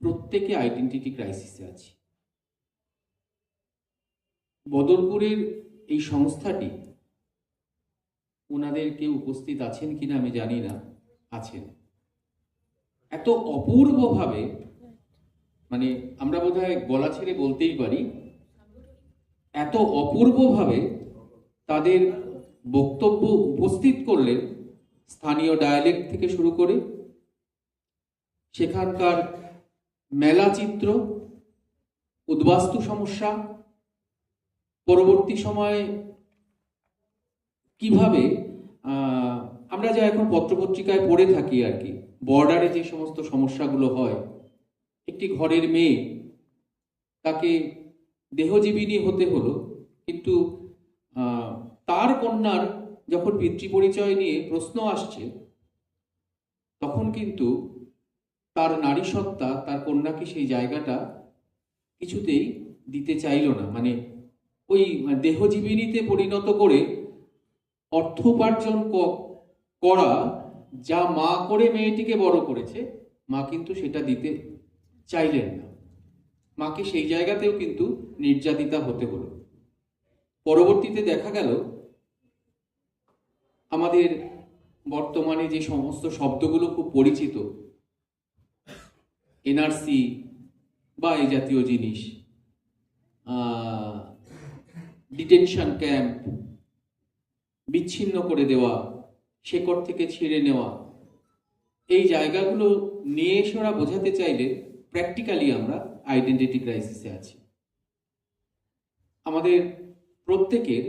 প্রত্যেকে আইডেন্টিটি ক্রাইসিসে আছি। বদরপুরের এই সংস্থাটি, ওনাদের কেউ উপস্থিত আছেন কিনা আমি জানি না, আছেন, এত অপূর্বভাবে, আমরা বোধহয় গলা ছেড়ে বলতেই পারি, এত অপূর্বভাবে তাদের বক্তব্য উপস্থিত করলেন। স্থানীয় ডায়ালেক্ট থেকে শুরু করে সেখানকার মেলা চিত্র, উদ্বাস্তু সমস্যা, পরবর্তী সময়ে কিভাবে আমরা যা এখন পত্রপত্রিকায় পড়ে থাকি আর কি, বর্ডারে যে সমস্ত সমস্যাগুলো হয়, একটি ঘরের মেয়ে, তাকে দেহজীবিনী হতে হলো, কিন্তু তার কন্যার যখন পিতৃ পরিচয় নিয়ে প্রশ্ন আসছে, তখন কিন্তু তার নারী সত্তা তার কন্যাকে সেই জায়গাটা কিছুতেই দিতে চাইল না। ওই দেহজীবিনীতে পরিণত করে অর্থ উপার্জন করা, যা মা করে মেয়েটিকে বড় করেছে, মা কিন্তু সেটা দিতে চাইলেন না। মাকে সেই জায়গাতেও কিন্তু নির্যাতিতা হতে হলো। পরবর্তীতে দেখা গেল আমাদের বর্তমানে যে সমস্ত শব্দগুলো খুব পরিচিত, এনআরসি বা এই জাতীয় জিনিস, ডিটেনশন ক্যাম্প, বিচ্ছিন্ন করে দেওয়া, শেকড় থেকে ছিঁড়ে নেওয়া, এই জায়গাগুলো নিয়ে এসে ওরা বোঝাতে চাইলে প্র্যাকটিক্যালি আমরা আইডেন্টিটি ক্রাইসিসে আছি আমাদের প্রত্যেকের।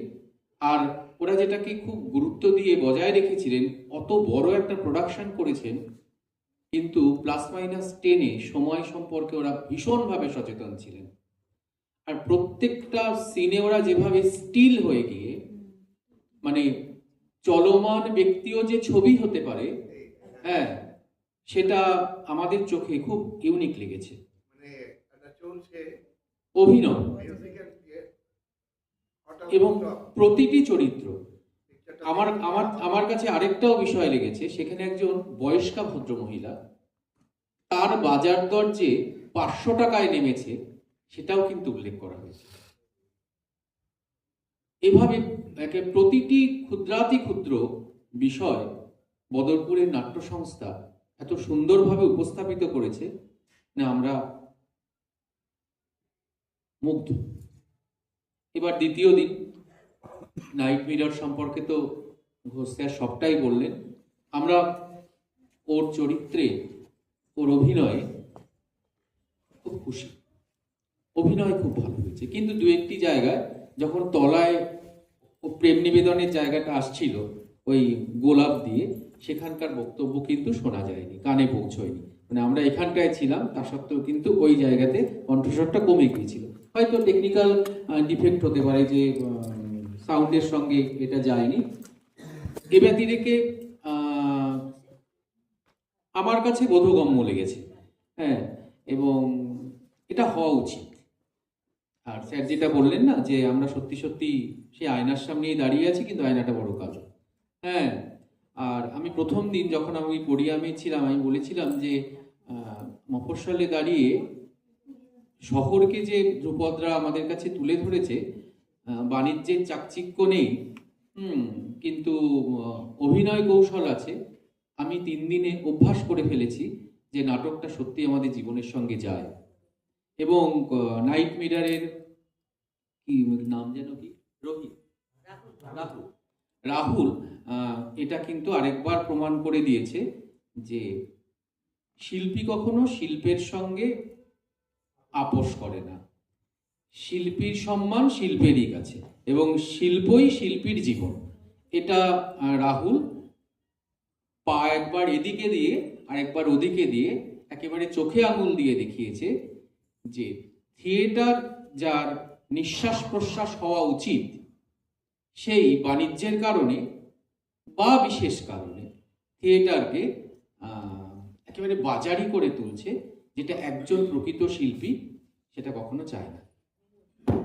আর ওরা যেটাকে খুব গুরুত্ব দিয়ে বজায় রেখেছিলেন, অত বড় একটা প্রোডাকশন করেছেন, কিন্তু +-10 সময় সম্পর্কে ওরা ভীষণভাবে সচেতন ছিলেন। আর প্রত্যেকটা সিনে ওরা যেভাবে স্টিল হয়ে গিয়ে, চলমান ব্যক্তিও যে ছবি হতে পারে, হ্যাঁ, সেটা আমাদের চোখে খুব ইউনিক লেগেছে। অভিনয় এবং প্রতিটি চরিত্র। আমার আমার আমার কাছে আরেকটাও বিষয় লেগেছে, সেখানে একজন বয়স্কা ভদ্রমহিলা, তার বাজার দর যে 500 টাকায় নেমেছে সেটাও কিন্তু উল্লেখ করা হয়েছে। এভাবে প্রতিটি ক্ষুদ্রাতি ক্ষুদ্র বিষয় বদরপুরের নাট্য সংস্থা এত সুন্দরভাবে উপস্থাপিত করেছে না, আমরা মুগ্ধ। এবার দ্বিতীয় দিন, নাইট মিরর সম্পর্কে তো ঘোষ স্যার সবটাই বললেন। আমরা ওর চরিত্রে, ওর অভিনয়ে খুব খুশি, অভিনয় খুব ভালো হয়েছে। কিন্তু দু একটি জায়গায় যখন তলায় ও প্রেম নিবেদনের জায়গাটা আসছিল ওই গোলাপ দিয়ে, সেখানকার বক্তব্য কিন্তু শোনা যায়নি, কানে পৌঁছয়নি। মানে আমরা এখানটায় ছিলাম, তা সত্ত্বেও কিন্তু ওই জায়গাতে কণ্ঠস্বরটা কমে গিয়েছিল। হয়তো টেকনিক্যাল ডিফেক্ট হতে পারে, যে সাউন্ডের সঙ্গে এটা যায়নি। এ ব্যতিরেকে আমার কাছে বোধগম্য লেগেছে, হ্যাঁ, এবং এটা হওয়া উচিত। আর স্যার যেটা বললেন না, যে আমরা সত্যি সত্যি সেই আয়নার সামনেই দাঁড়িয়ে আছি, কিন্তু আয়নাটা বড় কালো, হ্যাঁ। আর আমি প্রথম দিন যখন আমি পোডিয়ামে ছিলাম, আমি বলেছিলাম যে মফস্বলে দাঁড়িয়ে শহরকে যে ধ্রুপদরা আমাদের কাছে তুলে ধরেছে, বাণিজ্যের চাকচিক্য নেই, কিন্তু অভিনয় কৌশল আছে। আমি 3 দিনে অভ্যাস করে ফেলেছি যে নাটকটা সত্যি আমাদের জীবনের সঙ্গে যায়। এবং নাইট মিররের কি নাম যেন, কি রোহিত, রাহুল এটা কিন্তু আরেকবার প্রমাণ করে দিয়েছে যে শিল্পী কখনো শিল্পের সঙ্গে আপোষ করে না। শিল্পীর সম্মান শিল্পেরই কাছে, এবং শিল্পই শিল্পীর জীবন। এটা রাহুল পা একবার এদিকে দিয়ে আর একবার ওদিকে দিয়ে একেবারে চোখে আঙুল দিয়ে দেখিয়েছে যে থিয়েটার যার নিঃশ্বাস প্রশ্বাস হওয়া উচিত, সেই বাণিজ্যের কারণে বা বিশেষ কারণে থিয়েটারকে একেবারে বাজারি করে তুলছে, যেটা একজন প্রকৃত শিল্পী সেটা কখনো চায় না,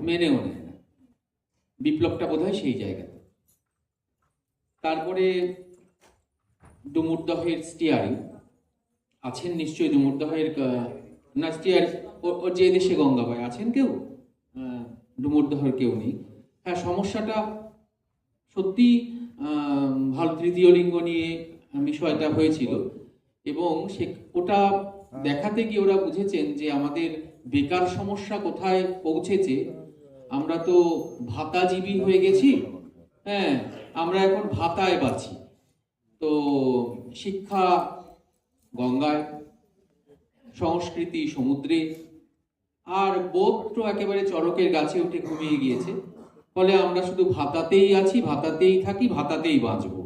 মেনেও নেয় না। বিপ্লবটা বোধহয় সেই জায়গাতে। তারপরে ডুমুরদহের স্টিয়ারিং আছেন নিশ্চয়ই, ডুমুরদহের না স্টিয়ার, ওর যে দেশে গঙ্গাবাই আছেন কেউ, ডুমুরদহের কেউ নেই। হ্যাঁ, সমস্যাটা সত্যি ভালো, তৃতীয় লিঙ্গ নিয়ে বিষয়টা হয়েছিল, এবং ওটা দেখাতে গিয়ে ওরা বুঝেছেন যে আমাদের বেকার সমস্যা কোথায় পৌঁছেছে। আমরা তো ভাতাজীবী হয়ে গেছি, হ্যাঁ, আমরা এখন ভাতায় বাঁচি। তো শিক্ষা গঙ্গায়, সংস্কৃতি সমুদ্রে, আর বোধ তো একেবারে চড়কের গাছে উঠে ঘুমিয়ে গিয়েছে। ফলে আমরা শুধু ভাতাতেই আছি, ভাতাতেই থাকি, ভাতাতেই বাঁচবো।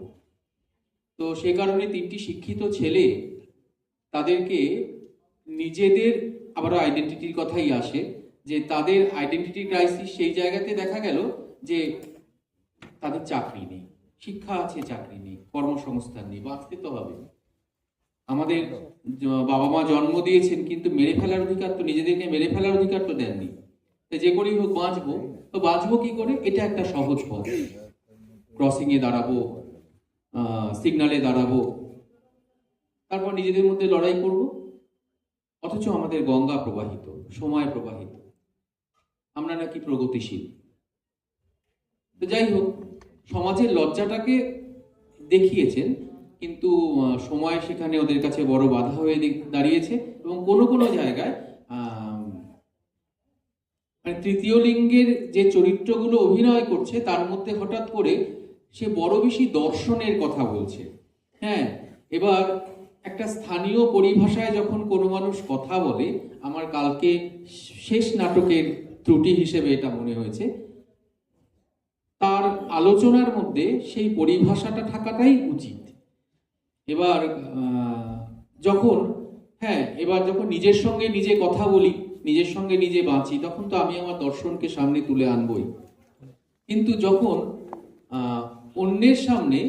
তো সে কারণে 3টি শিক্ষিত ছেলে, তাদেরকে নিজেদের আবার আইডেন্টিটির কথাই আসে, যে তাদের আইডেন্টিটি ক্রাইসিস সেই জায়গাতে দেখা গেল যে তাদের চাকরি নেই, শিক্ষা আছে চাকরি নেই, কর্মসংস্থান নেই, বাঁচতে তো হবে। আমাদের বাবা মা জন্ম দিয়েছেন, কিন্তু মেরে ফেলার অধিকার তো, নিজেদেরকে মেরে ফেলার অধিকার তো দেননি। যে করেই হোক বাঁচবো, তো বাঁচবো কি করে? এটা একটা সহজ পথ, ক্রসিং এ দাঁড়াবো, সিগনালে দাঁড়াবো, তারপর নিজেদের মধ্যে লড়াই করব। অথচ আমাদের গঙ্গা প্রবাহিত, সময় প্রবাহিত, আমরা নাকি প্রগতিশীল। তো যাই হোক, সমাজের লজ্জাটাকে দেখিয়েছেন, কিন্তু সময় সেখানে ওদের কাছে বড় বাধা হয়ে দাঁড়িয়েছে। এবং কোনো কোনো জায়গায় মানে তৃতীয় লিঙ্গের যে চরিত্রগুলো অভিনয় করছে, তার মধ্যে হঠাৎ করে সে বড় বেশি দর্শনের কথা বলছে। হ্যাঁ, এবার একটা স্থানীয় পরিভাষায় যখন কোনো মানুষ কথা বলে, আমার কালকে শেষ নাটকের ত্রুটি হিসেবে এটা মনে হয়েছে, তার আলোচনার মধ্যে সেই পরিভাষাটা থাকাটাই উচিত। এবার যখন নিজের সঙ্গে নিজে কথা বলি, নিজের সঙ্গে নিজে বাঁচি, তখন তো আমি আমার দর্শনকে সামনে তুলে আনবই। কিন্তু যখন অন্যের সামনে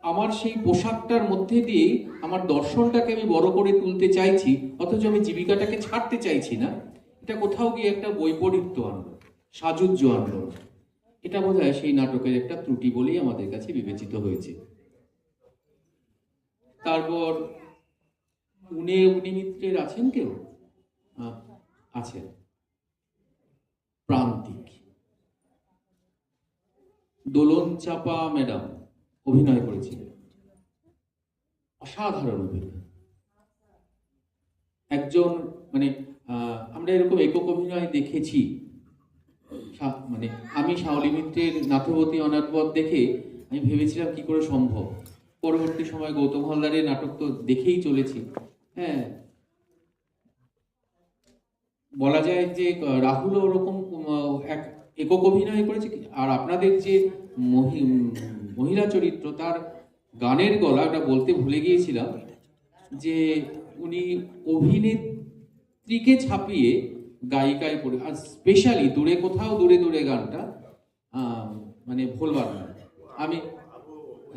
আমার সেই পোশাকটার মধ্যে দিয়ে আমার দর্শনটাকে আমি বড় করে তুলতে চাইছি, অথচ আমি জীবিকাটাকে ছাড়তে চাইছি না, এটা কোথাও গিয়ে একটা বৈপরীত্য আনলো, সাজুজ্য আনলো। এটা বোধহয় সেই নাটকের একটা ত্রুটি বলেই আমাদের কাছে বিবেচিত হয়েছে। তারপর উনি মিত্রের আছেন কেউ? আছেন। প্রান্তিক, দোলন চাপা ম্যাডাম অভিনয় করেছিলেন, অসাধারণ অভিনয়। একজন মানে আমরা এরকম একক অভিনয় দেখেছি, মানে আমি শাওলি মিত্রের নাথবতী অনাথপথ দেখে আমি ভেবেছিলাম কি করে সম্ভব। পরবর্তী সময় গৌতম হালদারের নাটক তো দেখেই চলেছি। হ্যাঁ, বলা যায় যে রাহুল ওরকম এক একক অভিনয় করেছে। আর আপনাদের যে মহিলা চরিত্র, তার গানের গলা, ওটা বলতে ভুলে গিয়েছিলাম, যে উনি অভিনেত্রীকে ছাপিয়ে গায়িকায় পড়ে, আর স্পেশালি দূরে কোথাও দূরে দূরে গানটা মানে ভুলবার না আমি,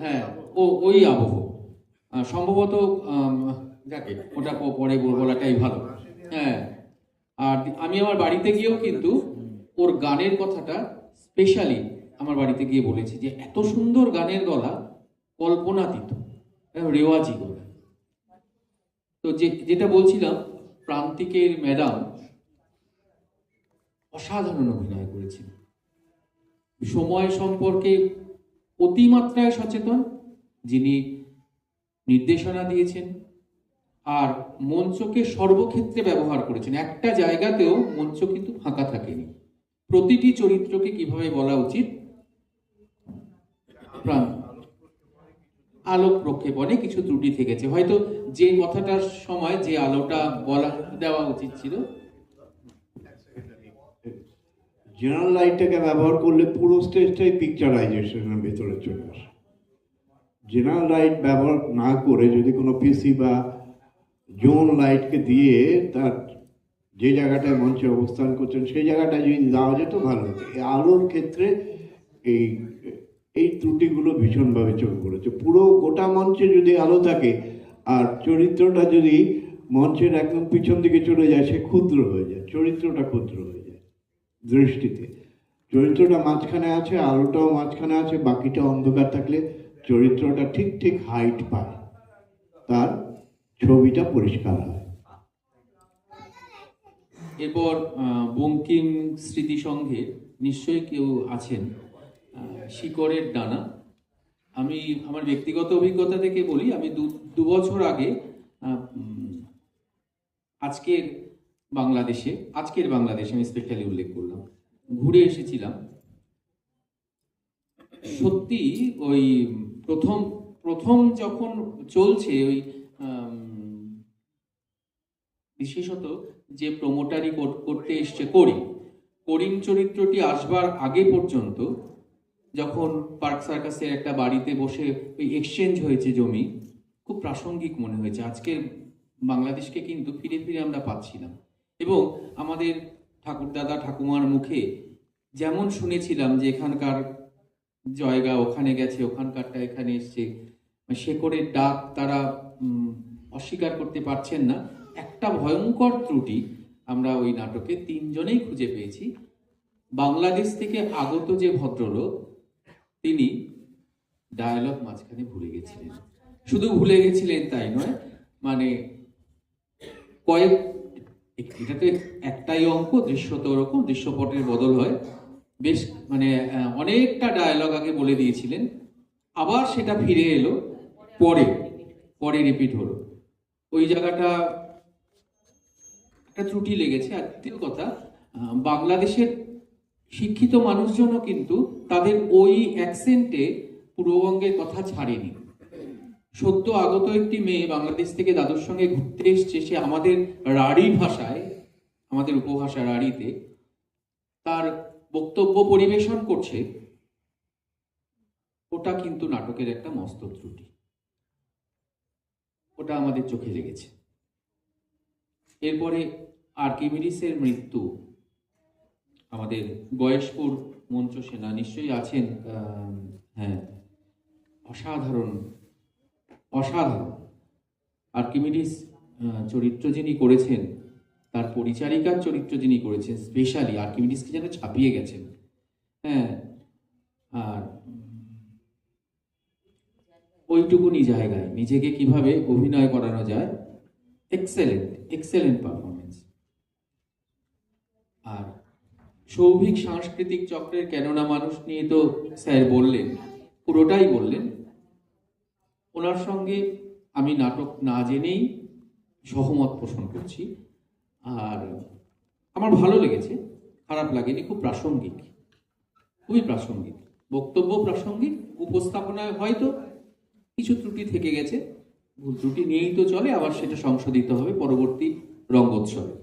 হ্যাঁ ওই আবহ সম্ভবত, যাকে ওটা পরে বলাটাই ভালো। হ্যাঁ, আর আমি আমার বাড়িতে গিয়েও কিন্তু ওর গানের কথাটা স্পেশালি আমার বাড়িতে গিয়ে বলেছি যে এত সুন্দর গানের গলা কল্পনাতীত, রেওয়াজি গলা। তো যেটা বলছিলাম, প্রান্তিকের ম্যাডাম অসাধারণ অভিনয় করেছেন, সময় সম্পর্কে অতিমাত্রায় সচেতন, যিনি নির্দেশনা দিয়েছেন, আর মঞ্চকে সর্বক্ষেত্রে ব্যবহার করেছেন। একটা জায়গাতেও মঞ্চ কিন্তু ফাঁকা থাকেনি, প্রতিটি চরিত্রকে কিভাবে বলা উচিত, আলোক প্রক্ষেপণে কিছু ত্রুটি থেকেছে, হয়তো যে কথাটার সময় যে আলোটা বলা দেওয়া উচিত ছিল। জেনারেল লাইটটাকে ব্যবহার করলে পুরো স্টেজটাই পিকচারাইজেশনের ভেতরে চলে আসে। জেনারেল লাইট ব্যবহার না করে যদি কোনো পিসি বা জোন লাইটকে দিয়ে তার যে জায়গাটায় মঞ্চে অবস্থান করছেন সেই জায়গাটায় যদি দেওয়া যেত ভালো হতো। এই আলোর ক্ষেত্রে এই ত্রুটিগুলো ভীষণভাবে চোখে পড়েছে। পুরো গোটা মঞ্চে যদি আলো থাকে আর চরিত্রটা যদি মঞ্চের একদম পিছন দিকে চলে যায়, সে ক্ষুদ্র হয়ে যায়, চরিত্রটা ক্ষুদ্র হয়ে যায় দৃষ্টিতে। চরিত্রটা মাঝখানে আছে, আলোটাও মাঝখানে আছে, বাকিটা অন্ধকার থাকলে চরিত্রটা ঠিক ঠিক হাইট পায়, তার ছবিটা পরিষ্কার হয়। এরপর বঙ্কিম স্মৃতি সংঘে নিশ্চয়ই কেউ আছেন, শিকড়ের ডানা। আমি আমার ব্যক্তিগত অভিজ্ঞতা থেকে বলি, আমি দু বছর আগে আজকের বাংলাদেশে আমি স্পেশালি উল্লেখ করলাম, ঘুরে এসেছিলাম। সত্যি ওই প্রথম যখন চলছে ওই বিশেষত যে প্রমোটারি করতে এসছে করিম চরিত্রটি আসবার আগে পর্যন্ত, যখন পার্ক সার্কাসের একটা বাড়িতে বসে ওই এক্সচেঞ্জ হয়েছে জমি, খুব প্রাসঙ্গিক মনে হয়েছে। আজকের বাংলাদেশকে কিন্তু ফিরে ফিরে আমরা পাচ্ছিলাম, এবং আমাদের ঠাকুরদাদা ঠাকুমার মুখে যেমন শুনেছিলাম যে এখানকার জায়গা ওখানে গেছে, ওখানকারটা এখানে এসছে, শেকড়ের ডাক তারা অস্বীকার করতে পারছেন না। একটা ভয়ঙ্কর ত্রুটি আমরা ওই নাটকে তিনজনেই খুঁজে পেয়েছি। বাংলাদেশ থেকে আগত যে ভদ্রলোক, তিনি ডায়ালগ মাঝখানে ভুলে গেছিলেন। শুধু ভুলে গেছিলেন তাই নয়, মানে এটা তো একটাই অঙ্ক, দৃশ্যত ওরকম দৃশ্যপটের বদল হয়, বেশ মানে অনেকটা ডায়ালগ আগে বলে দিয়েছিলেন, আবার সেটা ফিরে এলো, পরে রিপিট হলো। ওই জায়গাটা একটা ত্রুটি লেগেছে। আর দ্বিতীয় কথা, বাংলাদেশের শিক্ষিত মানুষজনও কিন্তু তাদের ওই অ্যাকসেন্টে পূর্ববঙ্গের কথা ছাড়েনি। সদ্য আগত একটি মেয়ে বাংলাদেশ থেকে দাদুর সঙ্গে ঘুরতে এসছে, সে আমাদের রাঢ়ী ভাষায়, আমাদের উপভাষা রাঢ়ীতে তার বক্তব্য পরিবেশন করছে। ওটা কিন্তু নাটকের একটা মস্ত ত্রুটি, ওটা আমাদের চোখে লেগেছে। এরপরে আর্কিমিডিসের মৃত্যু, আমাদের গয়েশপুর মঞ্চ সেনা নিশ্চয়ই আছেন, হ্যাঁ, অসাধারণ আর্কিমিডিস চরিত্র যিনি করেছেন, তার পরিচারিকার চরিত্র যিনি করেছেন স্পেশালি আর্কিমিডিসকে যেন ছাপিয়ে গেছেন। হ্যাঁ, আর ওইটুকুনি জায়গায় নিজেকে কিভাবে অভিনয় করানো যায়, এক্সেলেন্ট এক্সেলেন্ট পারফরমেন্স। আর সৌভিক সাংস্কৃতিক চক্রের কেননা মানুষ নিয়ে তো স্যার বললেন, পুরোটাই বললেন। ওনার সঙ্গে আমি নাটক না জেনেই সহমত পোষণ করছি। আর আমার ভালো লেগেছে, খারাপ লাগেনি, খুব প্রাসঙ্গিক, খুবই প্রাসঙ্গিক, বক্তব্য প্রাসঙ্গিক, উপস্থাপনায় হয়তো কিছু ত্রুটি থেকে গেছে, ভুল ত্রুটি নিয়েই তো চলে, আবার সেটা সংশোধিত হবে পরবর্তী রঙ্গোৎসবে।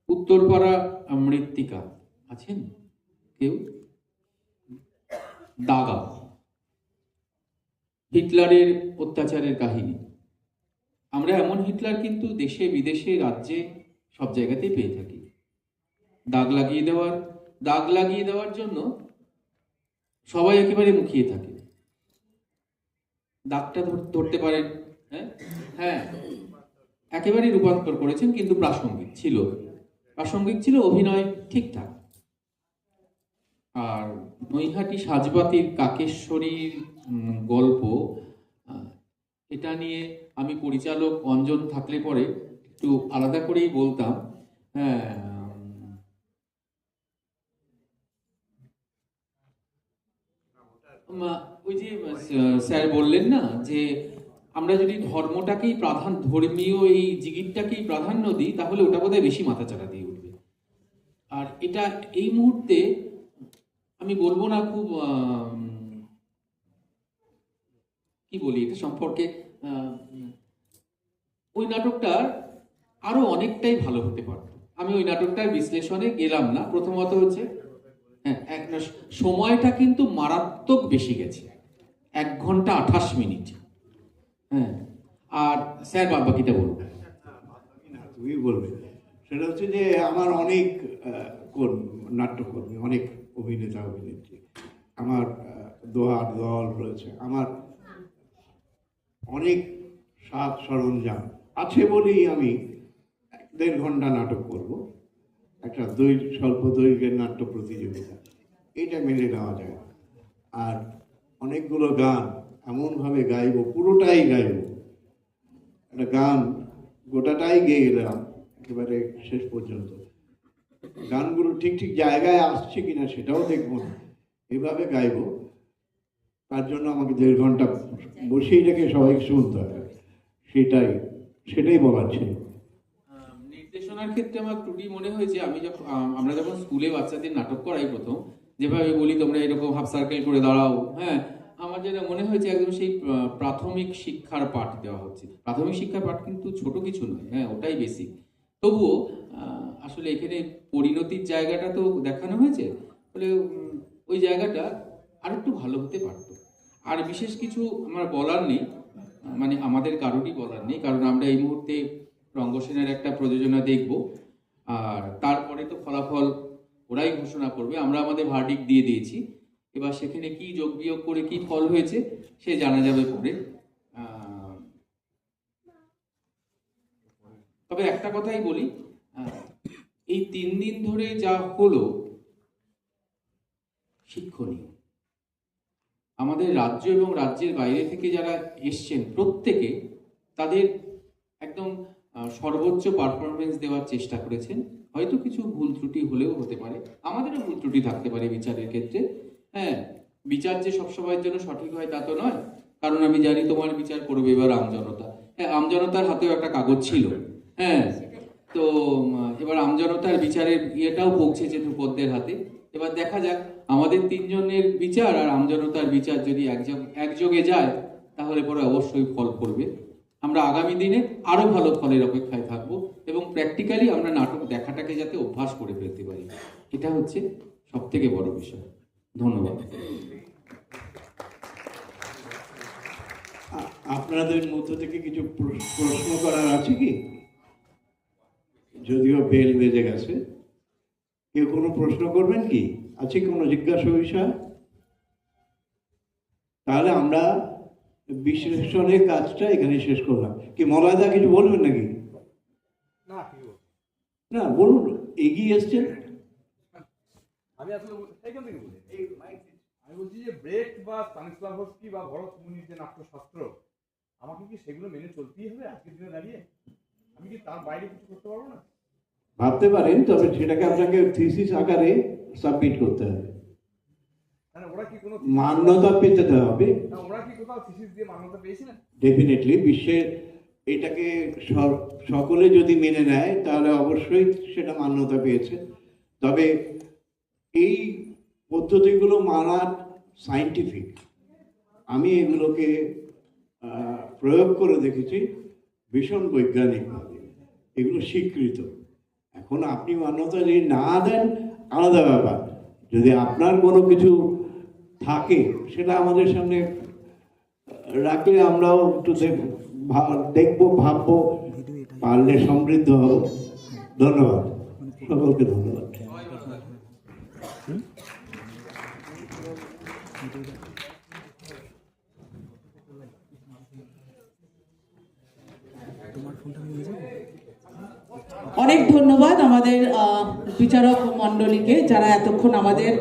উত্তরপাড়া মৃত্তিকা আছেন কেউ? দাগা, হিটলারের অত্যাচারের কাহিনী। আমরা এমন হিটলার কিন্তু দেশে বিদেশে রাজ্যে সব জায়গাতেই পেয়ে থাকি। দাগ লাগিয়ে দেওয়ার জন্য সবাই একেবারে মুখিয়ে থাকে। দাগটা ধরতে পারেন, হ্যাঁ হ্যাঁ, একেবারে রূপান্তর করেছেন, কিন্তু প্রাসঙ্গিক ছিল, অভিনয় ঠিকঠাক। আর নৈহাটি সাজবাতির কাকেশ্বরীর গল্প, এটা নিয়ে আমি পরিচালক অঞ্জন থাকলে পরে একটু আলাদা করেই বলতাম। হ্যাঁ, ওই যে স্যার বললেন না যে আমরা যদি ধর্মটাকেই ধর্মীয় এই জিগিরটাকেই প্রাধান্য দিই, তাহলে ওটা বোধহয় বেশি মাথাচাড়া দিয়ে উঠবে। আর এটা এই মুহূর্তে আমি বলবো না, খুব কি বলি এটা সম্পর্কে, ওই নাটকটা আরো অনেকটাই ভালো হতে পারত। আমি ওই নাটকটার বিশ্লেষণে গেলাম না। প্রথমত হচ্ছে, হ্যাঁ, সময়টা কিন্তু মারাত্মক বেশি গেছে, 1 ঘন্টা 28 মিনিট। হ্যাঁ, আর স্যার বাকিটা বলবো। তুমি বলবে, সেটা হচ্ছে যে আমার অনেক নাট্যকর্মী, অনেক অভিনেতা অভিনেত্রী, আমার দোহার দল রয়েছে, আমার অনেক সাজ সরঞ্জাম আছে বলেই আমি 1.5 ঘন্টা নাটক করব, একটা স্বল্প দৈর্ঘ্যের নাট্য প্রতিযোগিতা, এটা মেনে নেওয়া যায়। আর অনেকগুলো গান এমনভাবে গাইব, পুরোটাই গাইব, একটা গান গোটাটাই গেয়ে গেলাম একেবারে শেষ পর্যন্ত। গানগুলো ঠিক জায়গায় আসছে কিনা সেটাও দেখবো না, এভাবে গাইব। তার জন্য আমাকে 1.5 ঘন্টা বসেই রেখে সবাইকে শুনতে হবে, সেটাই বলার ছিল। নির্দেশনার ক্ষেত্রে আমার ত্রুটি মনে হয়েছে, আমরা যখন স্কুলে বাচ্চাদের নাটক করাই প্রথম, যেভাবে বলি তোমরা এরকম হাফ সার্কেল করে দাঁড়াও, হ্যাঁ, আমার যেটা মনে হয়েছে একদম সেই প্রাথমিক শিক্ষার পাঠ দেওয়া হচ্ছে। প্রাথমিক শিক্ষার পাঠ কিন্তু ছোট কিছু নয়, হ্যাঁ, ওটাই বেসিক। তবুও আসলে এখানে পরিণতির জায়গাটা তো দেখানো হয়েছে, ফলে ওই জায়গাটা আর একটু ভালো হতে পারত। আর বিশেষ কিছু আমার বলার নেই, মানে আমাদের কারোরই বলার নেই, কারণ আমরা এই মুহূর্তে রঙ্গসেনের একটা প্রযোজনা দেখব, আর তারপরে তো ফলাফল ওরাই ঘোষণা করবে। আমরা আমাদের ভার্ডিক্ট দিয়ে দিয়েছি, এবার সেখানে কি যোগ বিয়োগ করে কি ফল হয়েছে সে জানা যাবে পরে। তবে একটা কথাই বলি, এই 3 দিন ধরে যা হলো শিক্ষণীয়। আমাদের রাজ্য এবং রাজ্যের বাইরে থেকে যারা এসছেন প্রত্যেকে তাদের একদম সর্বোচ্চ পারফরমেন্স দেওয়ার চেষ্টা করেছেন। হয়তো কিছু ভুল ত্রুটি হলেও হতে পারে, আমাদেরও ভুল ত্রুটি থাকতে পারে বিচারের ক্ষেত্রে। হ্যাঁ, বিচার যে সবসময়ের জন্য সঠিক হয় তা তো নয়, কারণ আমি জানি তোমার বিচার করবে এবার আমজনতা। হ্যাঁ, আমজনতার হাতেও একটা কাগজ ছিল, হ্যাঁ, তো এবার আমজনতার বিচারের ইয়েটাও পৌঁছেছে ধ্রুপদদের হাতে। এবার দেখা যাক আমাদের 3 জনের বিচার আর আমজনতার বিচার যদি একযোগে যায়, তাহলে পরে অবশ্যই ফল পড়বে। আমরা আগামী দিনে আরো ভালো ফলের অপেক্ষায় থাকবো, এবং প্র্যাকটিক্যালি আমরা নাটক দেখাটাকে যাতে অভ্যাস করে ফেলতে পারি, এটা হচ্ছে সব থেকে বড় বিষয়। ধন্যবাদ। আপনাদের মধ্য থেকে কিছু প্রশ্ন করার আছে কি? যদিও বেল বেজে গেছে, কেউ কোনো প্রশ্ন করবেন কি? আছে কোনো জিজ্ঞাসা বিষয়? তাহলে আমরা বিশ্লেষণের কাজটা এখানে শেষ করলাম। কি মলাদা কিছু বলবেন নাকি? না, না বলুন, এগিয়ে এসছেন। আমি আসলে এইখান থেকে বলি, আমি বলছি যে ব্রেক বা স্তানিস্লাভস্কি বা ভরত মুনির যে নাট্যশাস্ত্র, আমাকে কি সেগুলো মেনে চলতেই হবে আজকের দিনে দাঁড়িয়ে? আমি কি তার বাইরে কিছু করতে পারবো না? ভাবতে পারেন, তবে সেটাকে আপনাকে থিসিস আকারে সাবমিট করতে হবে, মানে ওরা কি কোনো মান্যতা পেতে হবে। ওরা কি কোথাও থিসিস দিয়ে মান্যতা পেয়েছিলেন? ডেফিনেটলি বিশ্বের এটাকে সকলে যদি মেনে নেয় তাহলে অবশ্যই সেটা মান্যতা পেয়েছে। তবে এই পদ্ধতিগুলো মানা সায়েন্টিফিক, আমি এগুলোকে প্রয়োগ করে দেখেছি ভীষণ বৈজ্ঞানিকভাবে, এগুলো স্বীকৃত। এখন আপনি মান্যতা যদি না দেন আলাদা ব্যাপার, যদি আপনার কোনো কিছু থাকে সেটা আমাদের সামনে রাখলে আমরাও একটু দেখবো, ভাববো, পারলে সমৃদ্ধ হব। ধন্যবাদ সকলকে, ধন্যবাদ। অনেক ধন্যবাদ আমাদের বিচারক মণ্ডলীকে, যারা এতক্ষণ আমাদের